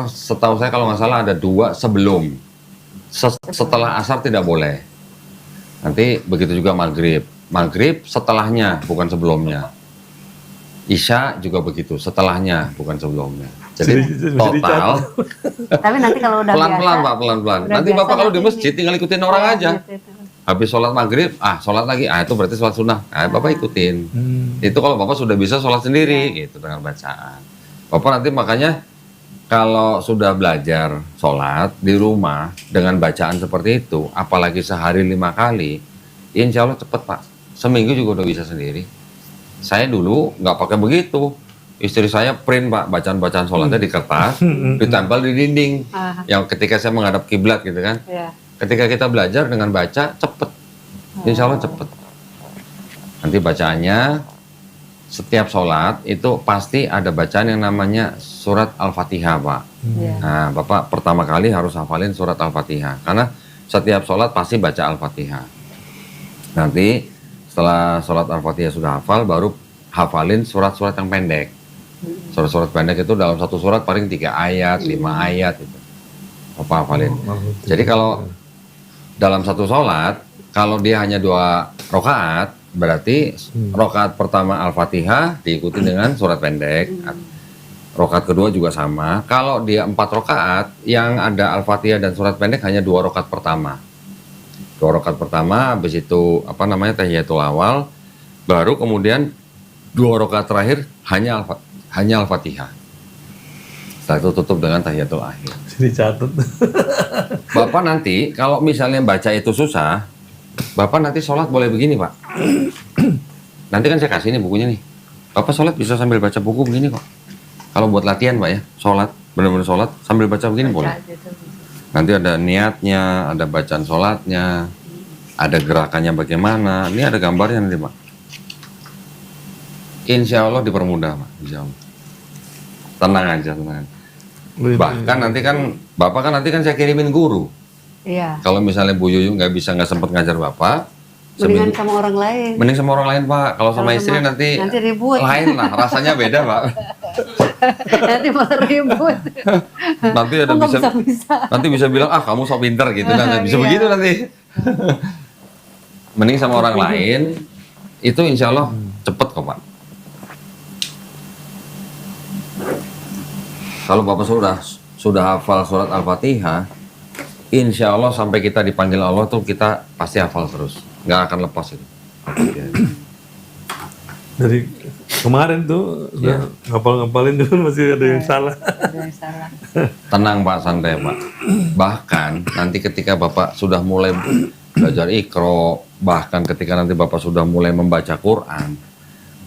setahu saya kalau nggak salah ada 2 sebelum. Setelah asar tidak boleh. Nanti begitu juga maghrib. Maghrib setelahnya, bukan sebelumnya. Isya juga begitu, setelahnya, bukan sebelumnya. Jadi total Tapi nanti kalau udah pelan-pelan biasa, Pak, pelan-pelan. udah Nanti biasa Bapak kalau di nanti masjid tinggal ikutin orang ya, aja. gitu. Habis sholat maghrib, sholat lagi, itu berarti sholat sunnah. Bapak ikutin. Itu kalau Bapak sudah bisa sholat sendiri, gitu dengan bacaan. Bapak nanti makanya kalau sudah belajar sholat di rumah dengan bacaan seperti itu, apalagi sehari 5 kali, insya Allah cepet Pak. Seminggu juga udah bisa sendiri. Saya dulu nggak pakai begitu. Istri saya print Pak, bacaan-bacaan sholatnya di kertas, ditempel di dinding. Yang ketika saya menghadap kiblat gitu kan. Ya. Ketika kita belajar dengan baca, cepet. Insya Allah cepet. Nanti bacaannya, setiap sholat itu pasti ada bacaan yang namanya surat Al-Fatihah Pak. Ya. Nah Bapak pertama kali harus hafalin surat Al-Fatihah. Karena setiap sholat pasti baca Al-Fatihah. Nanti setelah sholat Al-Fatihah sudah hafal, baru hafalin surat-surat yang pendek. Surat-surat pendek itu dalam satu surat paling 3 ayat, 5 ayat gitu. Bapak hafalin. Jadi kalau dalam satu sholat, kalau dia hanya 2 rakaat, berarti rakaat pertama Al-Fatihah diikuti dengan surat pendek. Rakaat kedua juga sama. Kalau dia 4 rakaat, yang ada Al-Fatihah dan surat pendek hanya 2 rakaat pertama. 2 rakaat pertama, habis itu tahiyatul awal, baru kemudian 2 rakaat terakhir hanya Al-Fatihah. Setelah itu tutup dengan tahiyatul akhir. Jadi catat. Bapak nanti kalau misalnya baca itu susah, Bapak nanti sholat boleh begini Pak. Nanti kan saya kasih nih bukunya nih. Bapak sholat bisa sambil baca buku begini kok. Kalau buat latihan Pak ya, sholat, benar-benar sholat sambil baca begini boleh. Nanti ada niatnya, ada bacaan sholatnya, ada gerakannya bagaimana. Ini ada gambarnya nanti Pak. Insya Allah dipermudah Pak, Insya Allah. Tenang aja, tenang. Bahkan nanti kan, Bapak kan nanti kan saya kirimin guru. Iya. Kalau misalnya Bu Yuyu nggak sempat ngajar Bapak, Mendingan sama orang lain. mending sama orang lain Pak. Kalau sama istri nanti ribut. lain lah, rasanya beda Pak. Nanti malah ribut. Nanti ada Oh, nggak bisa, bisa. nanti bisa bilang kamu sok pinter gitu, nanti bisa Iya. begitu nanti. Mending sama orang lain, itu insya Allah cepet kok Pak. Kalau Bapak sudah hafal surat Al-Fatihah, insya Allah sampai kita dipanggil Allah tuh kita pasti hafal terus, nggak akan lepas itu. Dari kemarin tuh udah ngapalin dulu masih ada yang salah. Ada yang salah. Tenang Pak, santai Pak. Bahkan nanti ketika Bapak sudah mulai belajar Iqra, bahkan ketika nanti Bapak sudah mulai membaca Quran,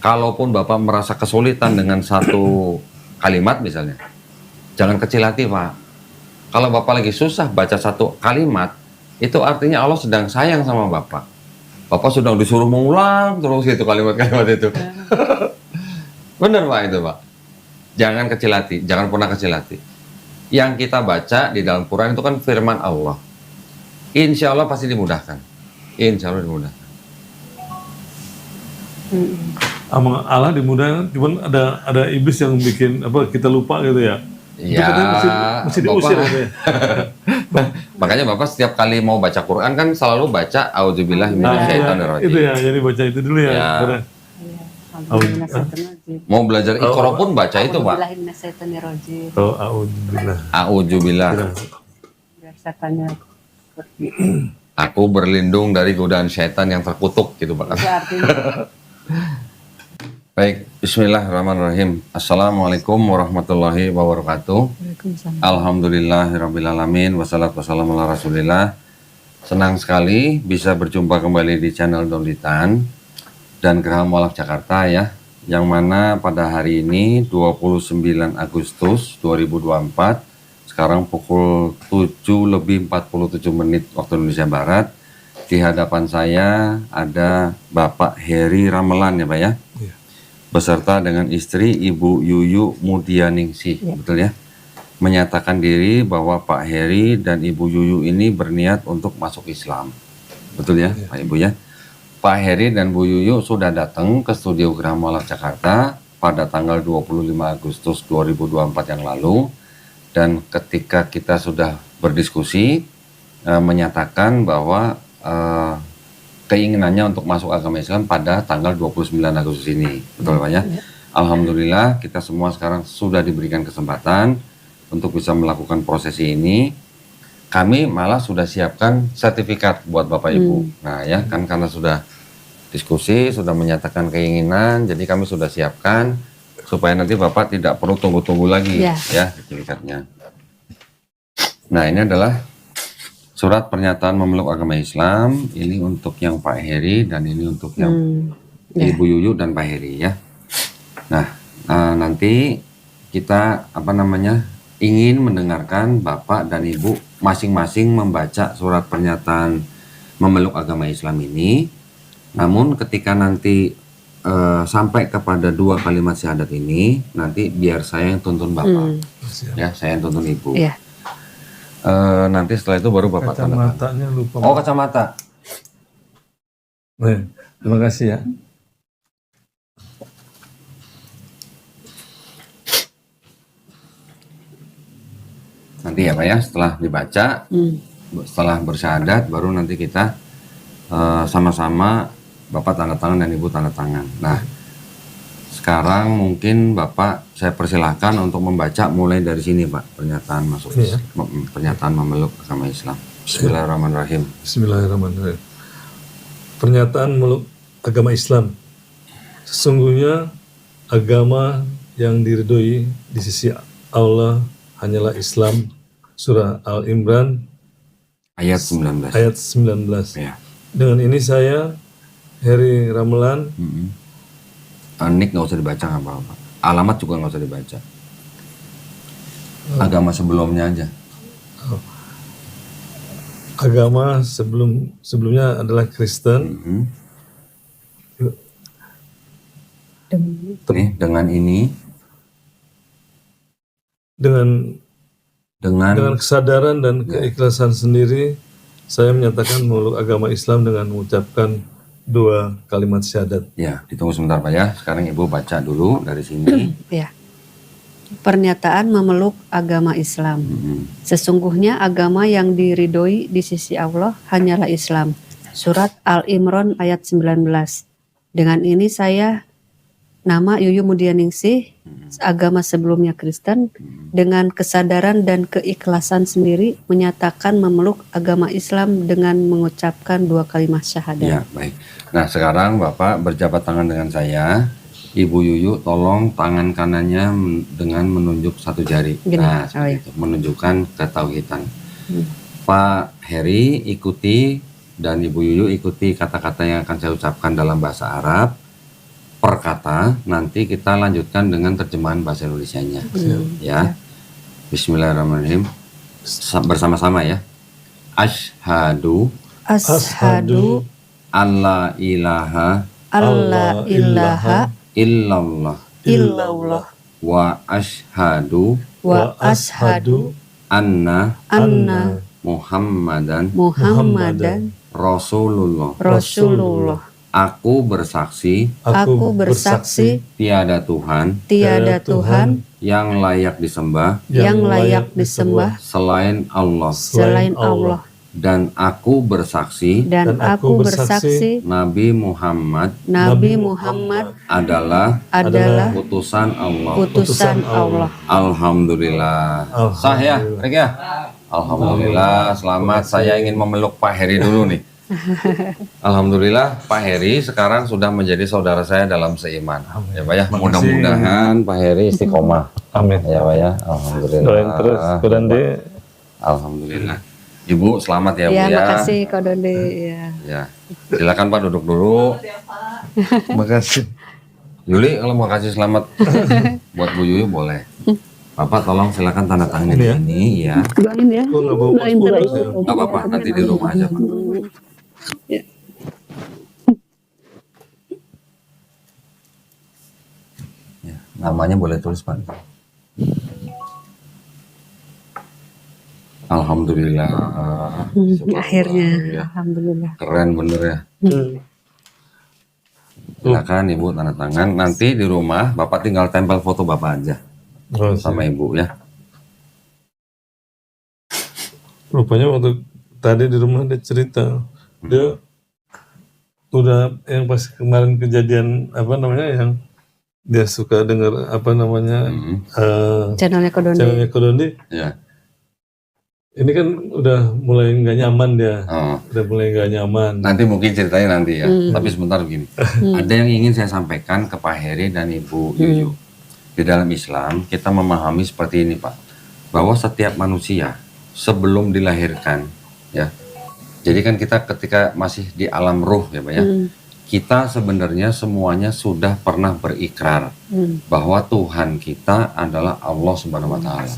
kalaupun Bapak merasa kesulitan dengan satu kalimat misalnya, jangan kecil hati Pak. Kalau Bapak lagi susah baca satu kalimat, itu artinya Allah sedang sayang sama Bapak. Bapak sudah disuruh mengulang terus itu kalimat-kalimat itu. Benar Pak itu Pak. Jangan kecil hati, jangan pernah kecil hati. Yang kita baca di dalam Quran itu kan firman Allah. Insya Allah pasti dimudahkan. Insya Allah dimudahkan. Sama Allah dimudahkan, cuman ada iblis yang bikin kita lupa gitu ya. Itu Ya, katanya mesti diusir Bapak, katanya. makanya Bapak setiap kali mau baca Quran kan selalu baca A'udzubillahi Itu minasyaitonirrajim. ya, jadi baca itu dulu ya. Ya. Karena Alhamdulillahirrahmanirrahim. Mau belajar Iqra pun baca itu Pak. Alhamdulillahirrahmanirrahim. A'udzubillah. A'udzubillah. Biar setannya pergi. Aku berlindung dari godaan setan yang terkutuk gitu Pak. Itu artinya. Baik, bismillahirrahmanirrahim. Assalamualaikum warahmatullahi wabarakatuh. Alhamdulillahirrabbilalamin. Wassalatu wassalamu ala rasulillah. Senang sekali bisa berjumpa kembali di channel Donditan dan Geraha Mualaf Jakarta ya. Yang mana pada hari ini 29 Agustus 2024, sekarang pukul 7:47 waktu Indonesia Barat. Di hadapan saya ada Bapak Heri Ramelan ya Pak ya. Iya. Beserta dengan istri Ibu Yuyu Mudianingsih, betul ya? Menyatakan diri bahwa Pak Heri dan Ibu Yuyu ini berniat untuk masuk Islam. Betul ya, Pak Ibu ya? Pak Heri dan Bu Yuyu sudah datang ke studio Geraha Mualaf Jakarta pada tanggal 25 Agustus 2024 yang lalu. Dan ketika kita sudah berdiskusi, menyatakan bahwa keinginannya untuk masuk agama Islam pada tanggal 29 Agustus ini. Betul Pak ya? Alhamdulillah kita semua sekarang sudah diberikan kesempatan untuk bisa melakukan prosesi ini. Kami malah sudah siapkan sertifikat buat Bapak Ibu. Nah ya kan karena sudah diskusi, sudah menyatakan keinginan, jadi kami sudah siapkan supaya nanti Bapak tidak perlu tunggu-tunggu lagi ya sertifikatnya. Nah ini adalah surat pernyataan memeluk agama Islam. Ini untuk yang Pak Heri dan ini untuk yang Ibu Yuyu dan Pak Heri ya. Nah, nanti kita ingin mendengarkan Bapak dan Ibu masing-masing membaca surat pernyataan memeluk agama Islam ini. Namun ketika nanti sampai kepada 2 kalimat syahadat ini, nanti biar saya yang tuntun Bapak, ya saya yang tuntun Ibu. Iya. Nanti setelah itu baru Bapak tanda tangan. Kacamatanya lupa. Oh kacamata. Terima kasih ya. Nanti ya Pak ya, setelah dibaca, setelah bersyahadat, baru nanti kita sama-sama Bapak tanda tangan dan Ibu tanda tangan. Nah, sekarang mungkin Bapak saya persilahkan untuk membaca mulai dari sini Pak, pernyataan masuk pernyataan memeluk agama Islam. Bismillahirrahmanirrahim. Bismillahirrahmanirrahim. Pernyataan memeluk agama Islam. Sesungguhnya agama yang diridhoi di sisi Allah hanyalah Islam. Surah Al-Imran Ayat 19. ayat 19. Ya. Dengan ini saya, Heri Ramelan, Nik nggak usah dibaca nggak apa-apa. Alamat juga nggak usah dibaca. Agama sebelumnya aja. agama sebelumnya adalah Kristen. Nih, dengan ini, dengan kesadaran dan keikhlasan sendiri, saya menyatakan memeluk agama Islam dengan mengucapkan 2 kalimat syahadat. ya ditunggu sebentar Pak ya. Sekarang Ibu baca dulu dari sini. Ya. Pernyataan memeluk agama Islam. Sesungguhnya agama yang diridhoi di sisi Allah hanyalah Islam. Surat Al-Imran ayat 19. Dengan ini saya, nama Yuyu Mudianingsih, agama sebelumnya Kristen, dengan kesadaran dan keikhlasan sendiri menyatakan memeluk agama Islam dengan mengucapkan 2 kalimat syahadat. Ya, baik. Nah, sekarang Bapak berjabat tangan dengan saya. Ibu Yuyu tolong tangan kanannya dengan menunjuk 1 jari. Gini, Nah, seperti itu, menunjukkan ketauhidan. Pak Heri ikuti dan Ibu Yuyu ikuti kata-kata yang akan saya ucapkan dalam bahasa Arab. Per kata, nanti kita lanjutkan dengan terjemahan bahasa Indonesianya. Ya. Bismillahirrahmanirrahim. Bersama-sama ya. Asyhadu Ashadu alla ilaha alla ilaha illallah illallah wa asyhadu wa ashadu anna anna Muhammadan Muhammadan Rasulullah. Rasulullah. Aku bersaksi Aku bersaksi tiada Tuhan tiada Tuhan yang layak disembah yang layak disembah selain Allah, selain Allah, dan aku bersaksi dan aku bersaksi Nabi Muhammad Nabi Muhammad adalah adalah utusan Allah. utusan Allah. Alhamdulillah. Sah ya, Rek ya? Alhamdulillah, selamat. Saya ingin memeluk Pak Heri dulu nih. Alhamdulillah Pak Heri sekarang sudah menjadi saudara saya dalam seiman. Ya Pak ya, mudah-mudahan Pak Heri istiqomah. Amin. Ya Pak ya, alhamdulillah. Doain terus, Kodande. Alhamdulillah. Ibu selamat ya Bu Ya, ya. makasih Kak Donde. Ya. Ya, silakan Pak duduk dulu. Makasih. Yuli kalau mau kasih selamat buat Bu Yuyu boleh. Bapak tolong silakan tanda tangan di sini ya. Doain ya. Gua nggak bawa Doain paspor terus. aja. Gak apa-apa, nanti di rumah aja Pak. Ya. Ya, namanya boleh tulis Pak. Alhamdulillah. Akhirnya, Ya, alhamdulillah. keren bener ya. Silakan Ibu tanda tangan. Nanti di rumah Bapak tinggal tempel foto Bapak aja sama Ibu ya. Rupanya waktu tadi di rumah dia cerita, dia udah yang pas kemarin kejadian apa namanya yang dia suka dengar apa namanya Channelnya Kodoni. channelnya Kodoni. Ya. Ini kan udah mulai nggak nyaman dia, Oh. udah mulai nggak nyaman. Nanti mungkin ceritanya nanti ya. Tapi sebentar begini. Ada yang ingin saya sampaikan ke Pak Heri dan Ibu Yuyu. Di dalam Islam kita memahami seperti ini Pak, bahwa setiap manusia sebelum dilahirkan, ya. Jadi kan kita ketika masih di alam ruh ya Pak ya, kita sebenarnya semuanya sudah pernah berikrar bahwa Tuhan kita adalah Allah Subhanahu Wa Taala.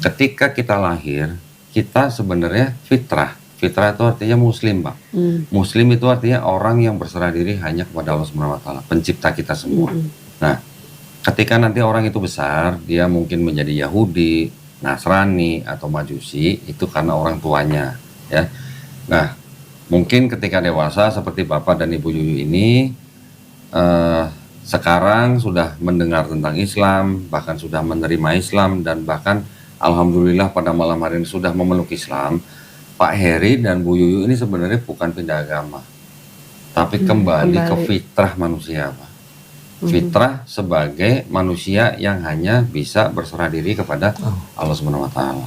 Ketika kita lahir, kita sebenarnya fitrah. Fitrah itu artinya muslim, Pak. Muslim itu artinya orang yang berserah diri hanya kepada Allah Subhanahu Wa Taala, pencipta kita semua. Nah, ketika nanti orang itu besar, dia mungkin menjadi Yahudi, Nasrani atau Majusi, itu karena orang tuanya, ya. Nah, mungkin ketika dewasa seperti Bapak dan Ibu Yuyu ini sekarang sudah mendengar tentang Islam, bahkan sudah menerima Islam, dan bahkan alhamdulillah pada malam hari ini sudah memeluk Islam. Pak Heri dan Bu Yuyu ini sebenarnya bukan pindah agama, tapi kembali ke fitrah manusia, Pak. Fitrah sebagai manusia yang hanya bisa berserah diri kepada Allah Subhanahu Wa Taala,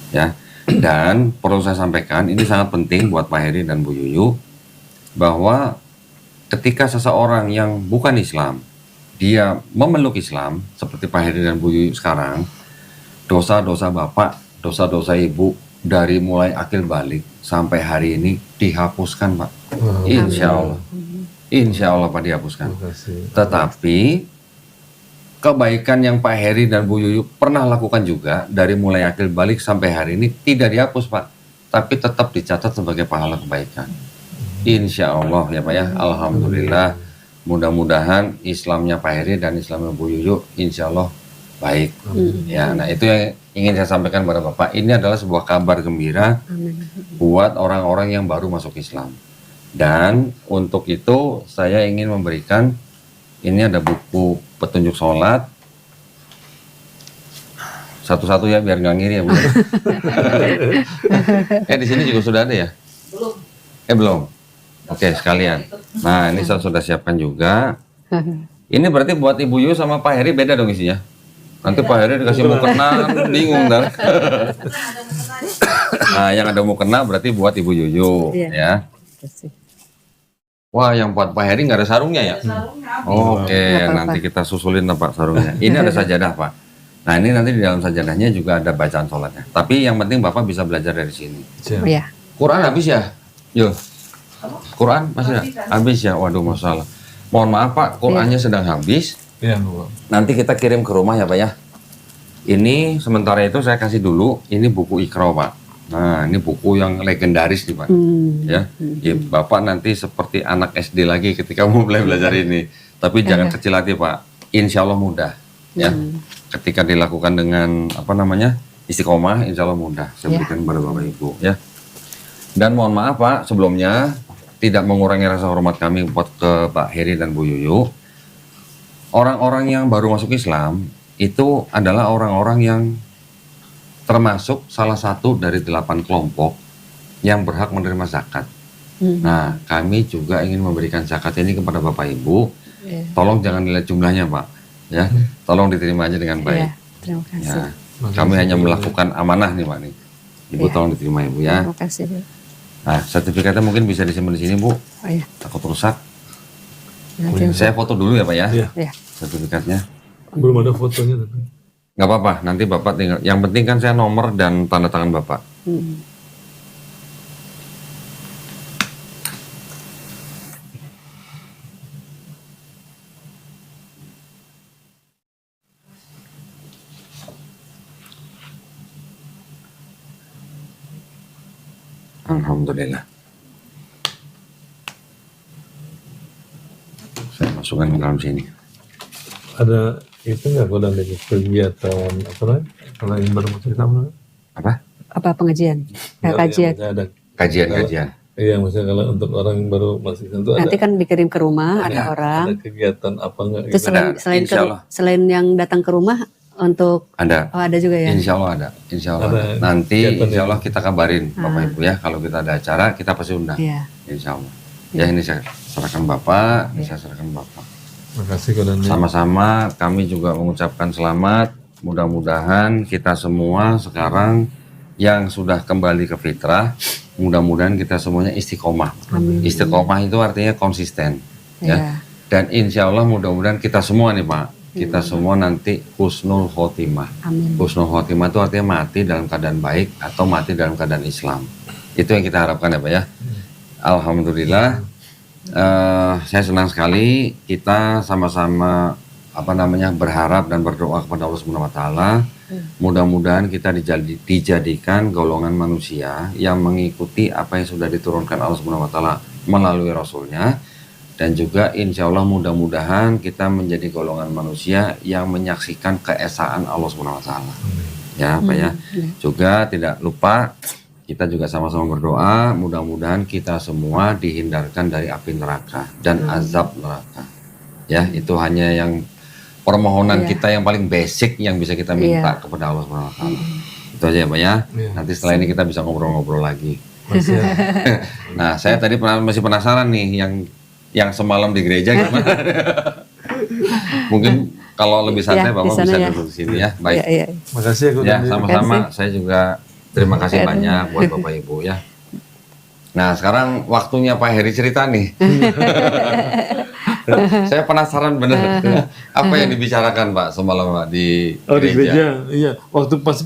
ya. Dan perlu saya sampaikan, ini sangat penting buat Pak Heri dan Bu Yuyu, bahwa ketika seseorang yang bukan Islam dia memeluk Islam seperti Pak Heri dan Bu Yuyu sekarang, dosa-dosa Bapak, dosa-dosa Ibu dari mulai akil balik sampai hari ini dihapuskan, Pak. Insya Allah. Insya Allah Pak dihapuskan. Tetapi kebaikan yang Pak Heri dan Bu Yuyu pernah lakukan juga dari mulai akil balik sampai hari ini tidak dihapus, Pak, tapi tetap dicatat sebagai pahala kebaikan. Insya Allah ya Pak ya. Alhamdulillah. Mudah-mudahan Islamnya Pak Heri dan Islamnya Bu Yuyu insya Allah baik. Ya, nah itu yang ingin saya sampaikan kepada Bapak. Ini adalah sebuah kabar gembira buat orang-orang yang baru masuk Islam. Dan untuk itu saya ingin memberikan, ini ada buku petunjuk sholat. Satu-satu ya biar nggak ngiri ya Bu. Di sini juga sudah ada ya? Belum. Belum. Oke, sekalian. Nah, ini saya sudah siapkan juga. Ini berarti buat Ibu Yu sama Pak Heri beda dong isinya. Nanti Pak Heri dikasih mukena, bingung dah. Nah, yang ada mukena berarti buat Ibu Yuyu, ya. Wah, yang buat Pak Heri nggak ada sarungnya ya? Oke, nanti kita susulin Pak sarungnya. Ini ada sajadah Pak. Nah, ini nanti di dalam sajadahnya juga ada bacaan sholatnya. Tapi yang penting Bapak bisa belajar dari sini. Iya. Quran habis ya? Yo. Quran masih habis ya? Waduh, masalah. Mohon maaf Pak, Qurannya sedang habis. Iya, Bu. Nanti kita kirim ke rumah ya Pak ya. Ini sementara itu saya kasih dulu, ini buku Iqra Pak. Nah, ini buku yang legendaris nih Pak. Ya, Bapak nanti seperti anak SD lagi ketika mau mulai belajar ini. Tapi jangan kecil hati Pak. Insya Allah mudah. Ya, ketika dilakukan dengan istiqomah, insya Allah mudah. Saya berikan kepada Bapak Ibu. Ya. Dan mohon maaf Pak, sebelumnya tidak mengurangi rasa hormat kami buat ke Pak Heri dan Bu Yuyu. Orang-orang yang baru masuk Islam itu adalah orang-orang yang termasuk salah satu dari 8 kelompok yang berhak menerima zakat. Nah, kami juga ingin memberikan zakat ini kepada Bapak Ibu. Tolong jangan dilihat jumlahnya, Pak. Ya, tolong diterima aja dengan baik. Terima kasih. Ya, kami hanya melakukan amanah nih, Pak nih. Ibu tolong diterima Ibu ya. Terima kasih. Nah, sertifikatnya mungkin bisa disimpan di sini, Bu. Takut rusak. Saya foto dulu ya, Pak ya. Iya. Sertifikatnya. Belum ada fotonya tapi. Nggak apa-apa, nanti Bapak tinggal. Yang penting kan saya nomor dan tanda tangan Bapak. Alhamdulillah. Saya masukkan ke dalam sini. Ada itu nggak kalau ada kegiatan apa lagi? Kalau yang baru masuk Islam Apa? Apa pengajian? Kajian. ada Kajian. iya, maksudnya kalau untuk orang yang baru masuk Islam itu Nanti ada, kan dikirim ke rumah, ada orang. ada kegiatan apa enggak Itu gitu? selain yang datang ke rumah untuk Ada. oh ada juga ya. Insya Allah ada. Insya Allah Ada. ada. Nanti Kegiatan insya Allah kita kabarin Bapak Ibu ya. Kalau kita ada acara kita pasti undang. Iya. Insya Allah. Ya ini saya serahkan Bapak, ini saya serahkan Bapak. Makasih Kodani. Sama-sama kami juga mengucapkan selamat. Mudah-mudahan kita semua sekarang yang sudah kembali ke fitrah, mudah-mudahan kita semuanya istiqomah. Istiqomah itu artinya konsisten. Ya. Dan insya Allah mudah-mudahan kita semua nih Pak, kita semua nanti husnul khotimah. Amin. Husnul khotimah itu artinya mati dalam keadaan baik atau mati dalam keadaan Islam. Itu yang kita harapkan ya Pak ya. Alhamdulillah, saya senang sekali kita sama-sama berharap dan berdoa kepada Allah Subhanahu wa taala. Mudah-mudahan kita dijadikan golongan manusia yang mengikuti apa yang sudah diturunkan Allah Subhanahu wa taala melalui Rasulnya, dan juga insya Allah mudah-mudahan kita menjadi golongan manusia yang menyaksikan keesaan Allah Subhanahu wa taala. Ya, Pak ya. Juga tidak lupa kita juga sama-sama berdoa mudah-mudahan kita semua dihindarkan dari api neraka dan azab neraka. Ya, itu hanya yang permohonan kita yang paling basic yang bisa kita minta kepada Allah Subhanahu wa taala. Itu aja ya Pak ya. Nanti setelah ini kita bisa ngobrol-ngobrol lagi. Nah, saya tadi masih penasaran nih yang semalam di gereja gimana? Mungkin kalau lebih santai Bapak bisa duduk di sini ya. Baik. Makasih ya Kodani. Ya, sama-sama. Saya juga terima kasih banyak buat Bapak Ibu ya. Nah, sekarang waktunya Pak Heri cerita nih. Saya penasaran bener. Apa yang dibicarakan Pak semalam Pak di gereja? Di gereja, iya. Waktu pas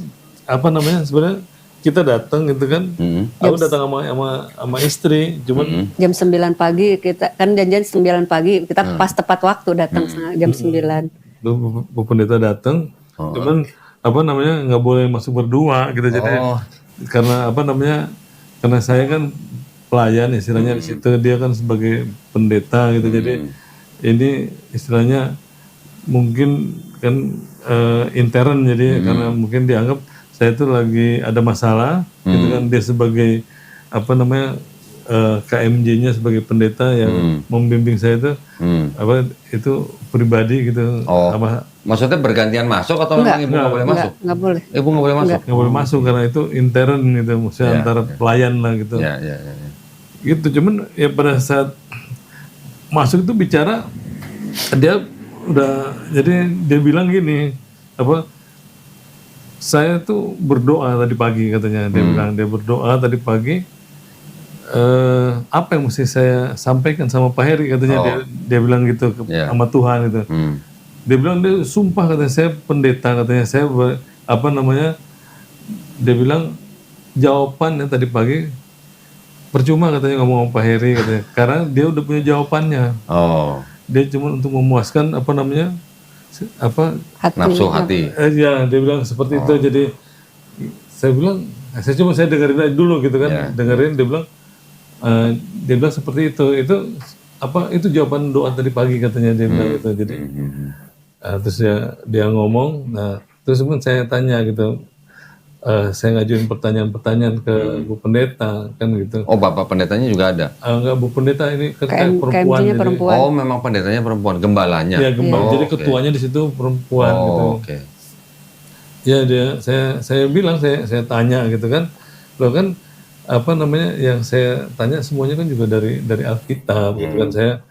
sebenarnya kita datang gitu kan. Aku datang sama istri, cuman Jam 9 pagi kita kan janjian 9 pagi, kita pas tepat waktu datang jam 9. Bu Pendeta datang, cuman nggak boleh masuk berdua gitu. Jadi karena karena saya kan pelayan istilahnya di situ, dia kan sebagai pendeta gitu. Jadi ini istilahnya mungkin kan intern, jadi karena mungkin dianggap saya itu lagi ada masalah gitu kan, dia sebagai KMJ-nya sebagai pendeta yang membimbing saya itu pribadi gitu. Maksudnya bergantian masuk atau memang Ibu nggak boleh masuk? Nggak boleh. Ibu nggak boleh masuk? Nggak boleh masuk karena itu intern gitu, maksudnya antara pelayan lah gitu. Ya. Gitu, cuman ya pada saat masuk itu bicara, dia bilang gini, saya tuh berdoa tadi pagi katanya, dia berdoa tadi pagi, apa yang mesti saya sampaikan sama Pak Heri katanya, dia bilang gitu sama Tuhan gitu. Dia bilang, dia sumpah katanya, saya pendeta katanya, saya dia bilang jawabannya tadi pagi percuma katanya ngomong sama Pak Heri katanya, karena dia udah punya jawabannya. Dia cuma untuk memuaskan nafsu hati. Ya, dia bilang seperti itu. Jadi saya bilang, saya dengerin aja dulu gitu kan, dengerin. Dia bilang seperti itu. Itu jawaban doa tadi pagi katanya, dia bilang gitu. Jadi terus dia ngomong. Nah, terus kemudian saya tanya gitu. Saya ngajuin pertanyaan-pertanyaan ke Bu Pendeta kan gitu. Bapak pendetanya juga ada? Enggak, Bu Pendeta ini kan perempuan. KMJ-nya perempuan. Memang pendetanya perempuan, gembalanya. Ya, gembala. Jadi ketuanya di situ perempuan gitu. Ya, saya bilang, saya tanya gitu kan. Loh kan yang saya tanya semuanya kan juga dari Alkitab gitu kan. Saya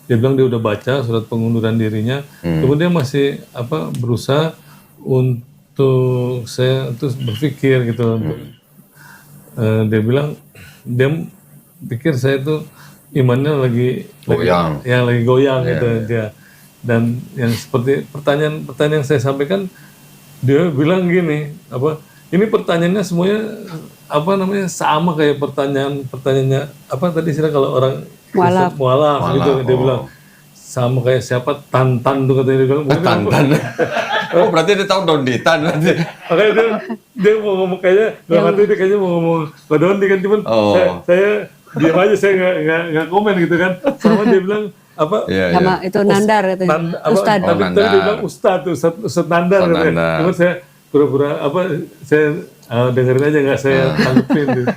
dia bilang dia udah baca surat pengunduran dirinya. Kemudian masih berusaha untuk saya terus berpikir gitu. Dia bilang dia pikir saya tuh imannya lagi goyang gitu dia. Dan yang seperti pertanyaan yang saya sampaikan, dia bilang gini, ini pertanyaannya semuanya sama kayak pertanyaannya tadi istilah kalau orang mualaf gitu. Dia bilang sama kayak siapa Tantan tuh katanya, dia bilang. Tantan. Berarti dia tahu Donditan nanti. Makanya dia mau ngomong kayaknya mau ngomong Pak Dondi kan, cuman saya diam aja, saya nggak komen gitu kan. Sama dia bilang sama itu Nandar katanya. Ustadz. Tapi dia bilang Ustadz Nandar katanya. Cuman saya pura-pura saya dengerin aja, nggak saya tanggepin gitu.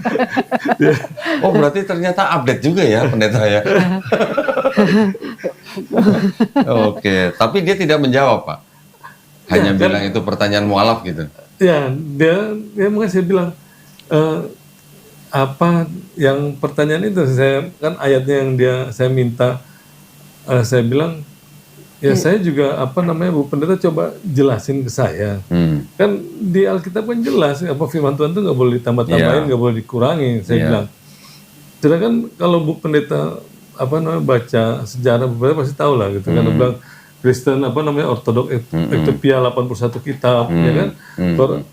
Berarti ternyata update juga ya pendeta ya. Tapi dia tidak menjawab Pak. Hanya bilang itu pertanyaan mualaf gitu. Ya, dia mungkin saya bilang apa yang pertanyaan itu, saya kan ayatnya yang saya minta saya bilang, ya saya juga Bu Pendeta coba jelasin ke saya. Kan di Alkitab kan jelas apa firman Tuhan itu nggak boleh ditambah-tambahin, nggak boleh dikurangi. Saya bilang. Sedangkan kalau Bu Pendeta baca sejarah Bu Pendeta pasti tahu lah gitu kan. Bilang Kristen Ortodok Ethiopia 81 kitab, ya kan?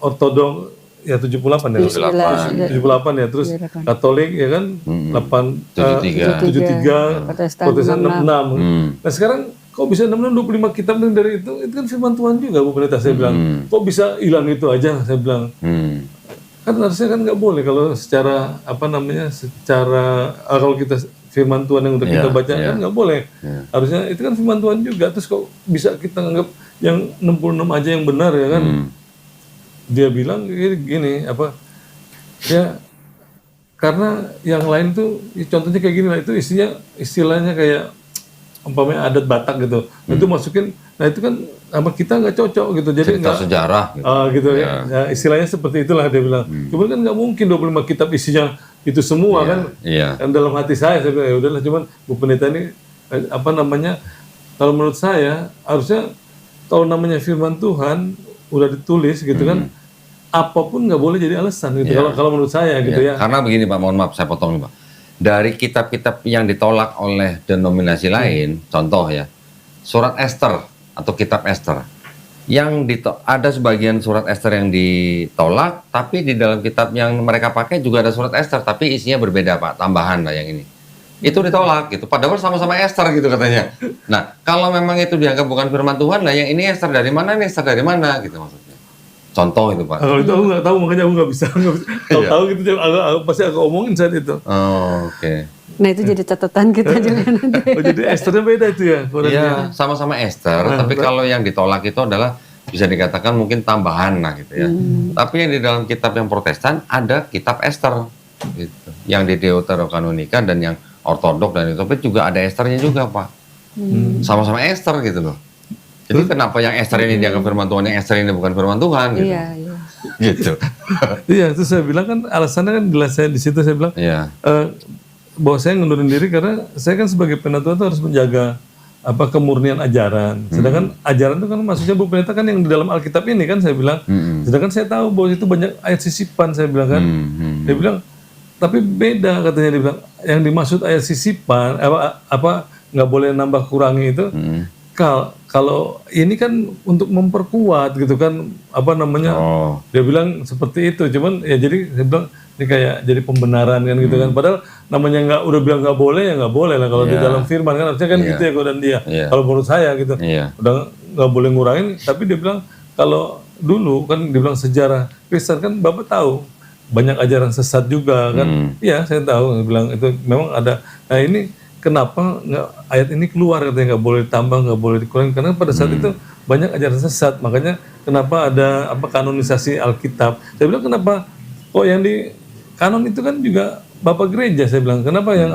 Ortodok ya 78 ya. 78 ya, terus Katolik ya kan 73, Protestan 66. Nah sekarang kok bisa 25 kitab dari itu kan firman Tuhan juga Bu Pendeta, saya bilang. Kok bisa hilang itu aja, saya bilang. Kan harusnya kan nggak boleh kalau secara secara kalau kita firman Tuhan yang udah kita baca kan nggak boleh. Harusnya itu kan firman Tuhan juga, terus kok bisa kita anggap yang 66 aja yang benar ya kan? Dia bilang gini ya karena yang lain tuh contohnya kayak gini lah, itu istilahnya kayak umpamanya adat Batak gitu, itu masukin, nah itu kan sama kita nggak cocok gitu, jadi cerita sejarah gitu ya. Ya istilahnya seperti itulah dia bilang. Cuman kan nggak mungkin 25 kitab isinya itu semua kan. Kan dalam hati saya bilang ya udahlah, cuman Bu Pendeta ini kalau menurut saya harusnya kalau namanya firman Tuhan udah ditulis gitu kan, apapun nggak boleh jadi alasan gitu. Kalau menurut saya gitu ya. Karena begini Pak, mohon maaf saya potong nih Pak. Dari kitab-kitab yang ditolak oleh denominasi lain, contoh ya, surat Ester atau kitab Ester, yang ada sebagian surat Ester yang ditolak, tapi di dalam kitab yang mereka pakai juga ada surat Ester, tapi isinya berbeda Pak, tambahan lah yang ini. Itu ditolak gitu, padahal sama-sama Ester gitu katanya. Nah, kalau memang itu dianggap bukan firman Tuhan, lah yang ini Ester dari mana, ini Ester dari mana gitu maksudnya. Contoh itu Pak. Kalau itu aku nggak tahu, makanya aku nggak bisa. Kalau tahu gitu, pasti aku omongin saat itu. Oke. Nah itu jadi catatan kita juga nanti. Jadi Esternya beda itu ya? Iya, sama-sama Ester. Tapi kalau yang ditolak itu adalah bisa dikatakan mungkin tambahan lah gitu ya. Tapi yang di dalam kitab yang Protestan ada kitab Ester, gitu. Yang di Deuterokanonika dan yang Ortodok dan itu juga ada Esternya juga Pak. Sama-sama Ester gitu loh. Jadi kenapa yang Ester ini dianggap firman Tuhan, yang Ester ini bukan firman Tuhan gitu? Iya. Gitu. Iya, itu saya bilang kan alasannya kan jelas, saya di situ saya bilang bahwa saya ngundurin diri karena saya kan sebagai pendeta itu harus menjaga kemurnian ajaran. Sedangkan ajaran itu kan maksudnya Bu Pendeta kan yang di dalam Alkitab ini kan saya bilang. Sedangkan saya tahu bahwa itu banyak ayat sisipan, saya bilang kan. Dia bilang tapi beda katanya, dia bilang yang dimaksud ayat sisipan nggak boleh nambah kurangi itu. Kalau ini kan untuk memperkuat gitu kan dia bilang seperti itu, cuman ya jadi saya bilang ini kayak jadi pembenaran kan gitu kan, padahal namanya udah bilang nggak boleh ya nggak boleh lah kalau di dalam firman kan harusnya kan gitu ya dan dia kalau menurut saya gitu udah nggak boleh ngurangin, tapi dia bilang kalau dulu kan dia bilang sejarah Kristen kan Bapak tahu banyak ajaran sesat juga kan, iya saya tahu, dia bilang itu memang ada. Nah ini kenapa ayat ini keluar katanya nggak boleh ditambah, nggak boleh dikurangi, karena pada saat itu banyak ajaran sesat, makanya kenapa ada kanonisasi Alkitab. Saya bilang kenapa yang di kanon itu kan juga Bapak Gereja, saya bilang kenapa yang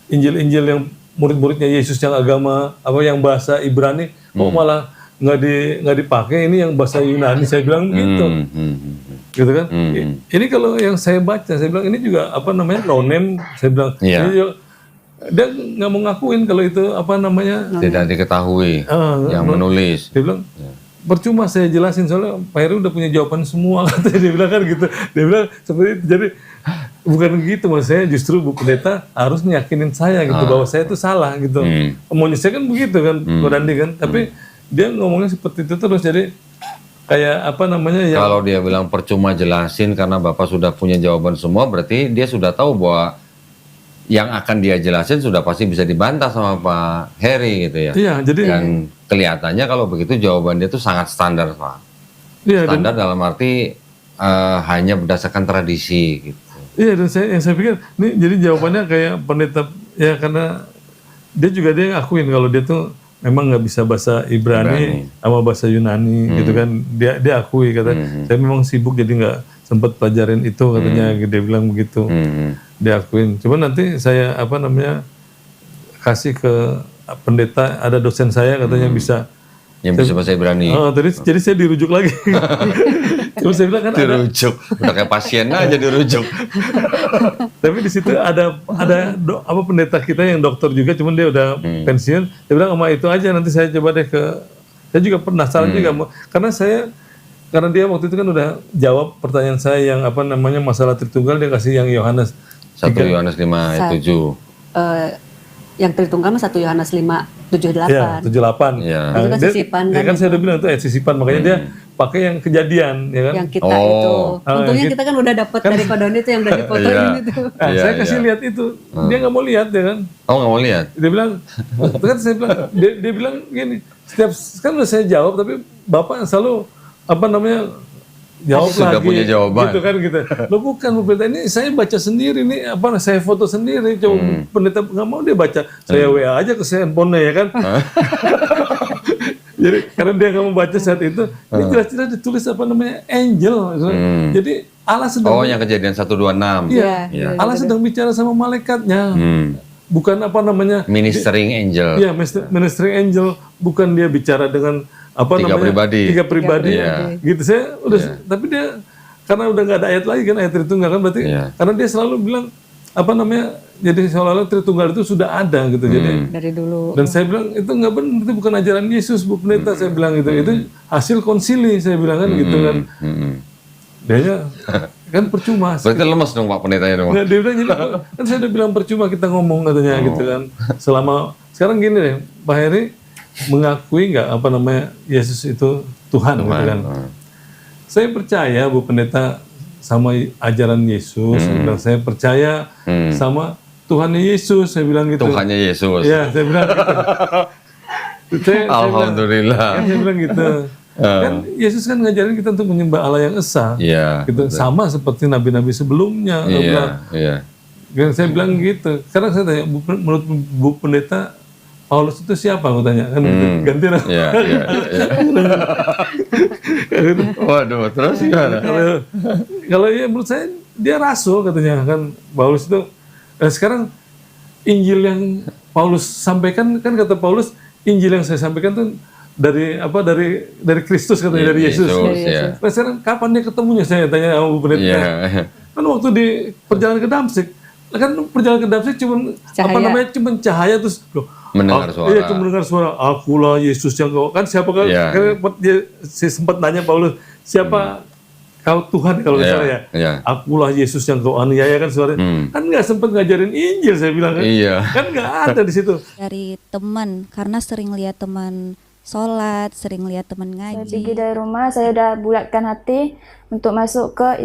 Injil-Injil yang murid-muridnya Yesus yang agama yang bahasa Ibrani kok malah nggak dipakai, ini yang bahasa Yunani, saya bilang gitu. Gitu kan. Ini kalau yang saya baca, saya bilang ini juga no name, saya bilang ini juga, dia nggak mau ngakuin kalau itu tidak diketahui yang menulis. Dia bilang percuma saya jelasin soalnya Pak Heru udah punya jawaban semua, katanya dia bilang kan gitu. Dia bilang seperti itu, jadi bukan gitu, maksud saya justru Bu Pendeta harus nyakinin saya gitu bahwa saya itu salah gitu. Maunya saya kan begitu kan, Ko Dandi kan, tapi dia ngomongnya seperti itu terus, jadi kayak kalau dia bilang percuma jelasin karena Bapak sudah punya jawaban semua, berarti dia sudah tahu bahwa yang akan dia jelasin sudah pasti bisa dibantah sama Pak Heri gitu ya. Iya, jadi dan kelihatannya kalau begitu jawaban dia itu sangat standar Pak. Iya, standar dalam arti hanya berdasarkan tradisi gitu. Iya, dan saya pikir ini jadi jawabannya kayak pendeta ya, karena dia akuin kalau dia tuh memang nggak bisa bahasa Ibrani sama bahasa Yunani gitu kan, dia akui katanya saya memang sibuk jadi nggak sempat pelajarin itu katanya, dia bilang begitu. Dia akuin. Cuman nanti saya kasih ke pendeta, ada dosen saya katanya bisa yang bisa bahasa Ibrani. Jadi saya dirujuk lagi. Cuma saya bilang kan ada, Dirujuk. Udah kayak pasien aja dirujuk. tapi di situ ada apa pendeta kita yang dokter juga, cuman dia udah pensiun. Dia bilang sama itu aja, nanti saya coba deh saya juga penasaran juga, karena dia waktu itu kan udah jawab pertanyaan saya yang apa namanya masalah Tritunggal, dia kasih yang Yohanes 1 Yohanes 5 ayat 7. Yang Tritunggal mah 1 Yohanes 5:7-8. Ya, 78. Iya. Itu kan sisipan Ya kan kan saya udah bilang itu sisipan, makanya dia pakai yang kejadian, ya kan. yang kita itu. Untungnya yang kita kan udah dapat dari kodon itu yang udah difotoin Iya. itu. Nah, Iya, saya kasih iya. lihat itu, dia nggak mau lihat, ya kan. Oh nggak mau lihat? Dia bilang, kan saya bilang, dia bilang gini, setiap kan udah saya jawab, tapi bapak selalu apa namanya jawab Sudah lagi, punya jawaban. gitu kan gitu. Lo bukan Bu Pendeta, ini saya baca sendiri nih, apa saya foto sendiri, coba pendeta nggak mau dia baca, saya WA aja ke handphone-nya, ya kan. Jadi karena dia nggak mau baca saat itu, ini jelas-jelas ditulis apa namanya angel, gitu. Jadi Allah sedang Oh yang kejadian 126. Iya, Iya. Allah sedang bicara sama malaikatnya, bukan apa namanya Ministering angel. Iya, ministering angel, bukan dia bicara dengan apa Tiga namanya pribadi. tiga pribadi, Iya. gitu. Saya udah, tapi dia karena udah nggak ada ayat lagi kan, ayat Tritunggal kan, berarti Iya. karena dia selalu bilang apa namanya, jadi seolah-olah Tritunggal itu sudah ada gitu, jadi. Dari dulu. Dan saya bilang itu nggak benar, itu bukan ajaran Yesus, Bu Pendeta, saya bilang itu hasil konsili, saya bilang kan gitu kan. Dia kan percuma. Berarti lemes dong Pak Pendetanya dong. Nggak, dia bilang jadi, kan saya udah bilang percuma kita ngomong katanya gitu kan. Selama sekarang gini deh, Pak Heri mengakui nggak apa namanya Yesus itu Tuhan, gitu kan. Saya percaya Bu Pendeta sama ajaran Yesus. Saya bilang saya percaya sama Tuhannya Yesus. Saya bilang gitu. Tuhannya Yesus. Ya, saya bilang gitu. Alhamdulillah. Saya bilang gitu. Kan Yesus kan ngajarin kita untuk menyembah Allah yang esa. Iya. Gitu, sama seperti nabi-nabi sebelumnya. Dia bilang, Iya. kan saya bilang gitu. Sekarang saya tanya, menurut Bu Pendeta, Paulus itu siapa? Aku tanya kan, gitu. Ganti nama. Iya. Waduh, terus gimana? Kalau ya menurut saya dia rasul katanya kan, Paulus itu. Sekarang Injil yang Paulus sampaikan kan, kata Paulus, Injil yang saya sampaikan tuh dari apa, dari Kristus katanya, dari Yesus. Iya. Nah, sekarang kapan dia ketemunya, saya tanya sama Bu Pendeta. Iya. Kan waktu di perjalanan ke Damsyik, kan perjalanan ke Damsyik cuma apa Cahaya. namanya, cuma cahaya, terus loh, Mendengar suara. Iya, cuma mendengar suara. Akulah Yesus yang kau, kan siapa kan? Iya. Kan dia sempat nanya Paulus, siapa kau Tuhan kalau nggak Iya, salah ya? iya. Akulah Yesus yang kau aniaya, kan suaranya. Kan nggak sempat ngajarin Injil, saya bilang kan. Iya. Kan nggak ada di situ. Dari teman, karena sering lihat teman sholat, sering lihat teman Saya ngaji. pergi dari rumah, saya udah bulatkan hati untuk masuk ke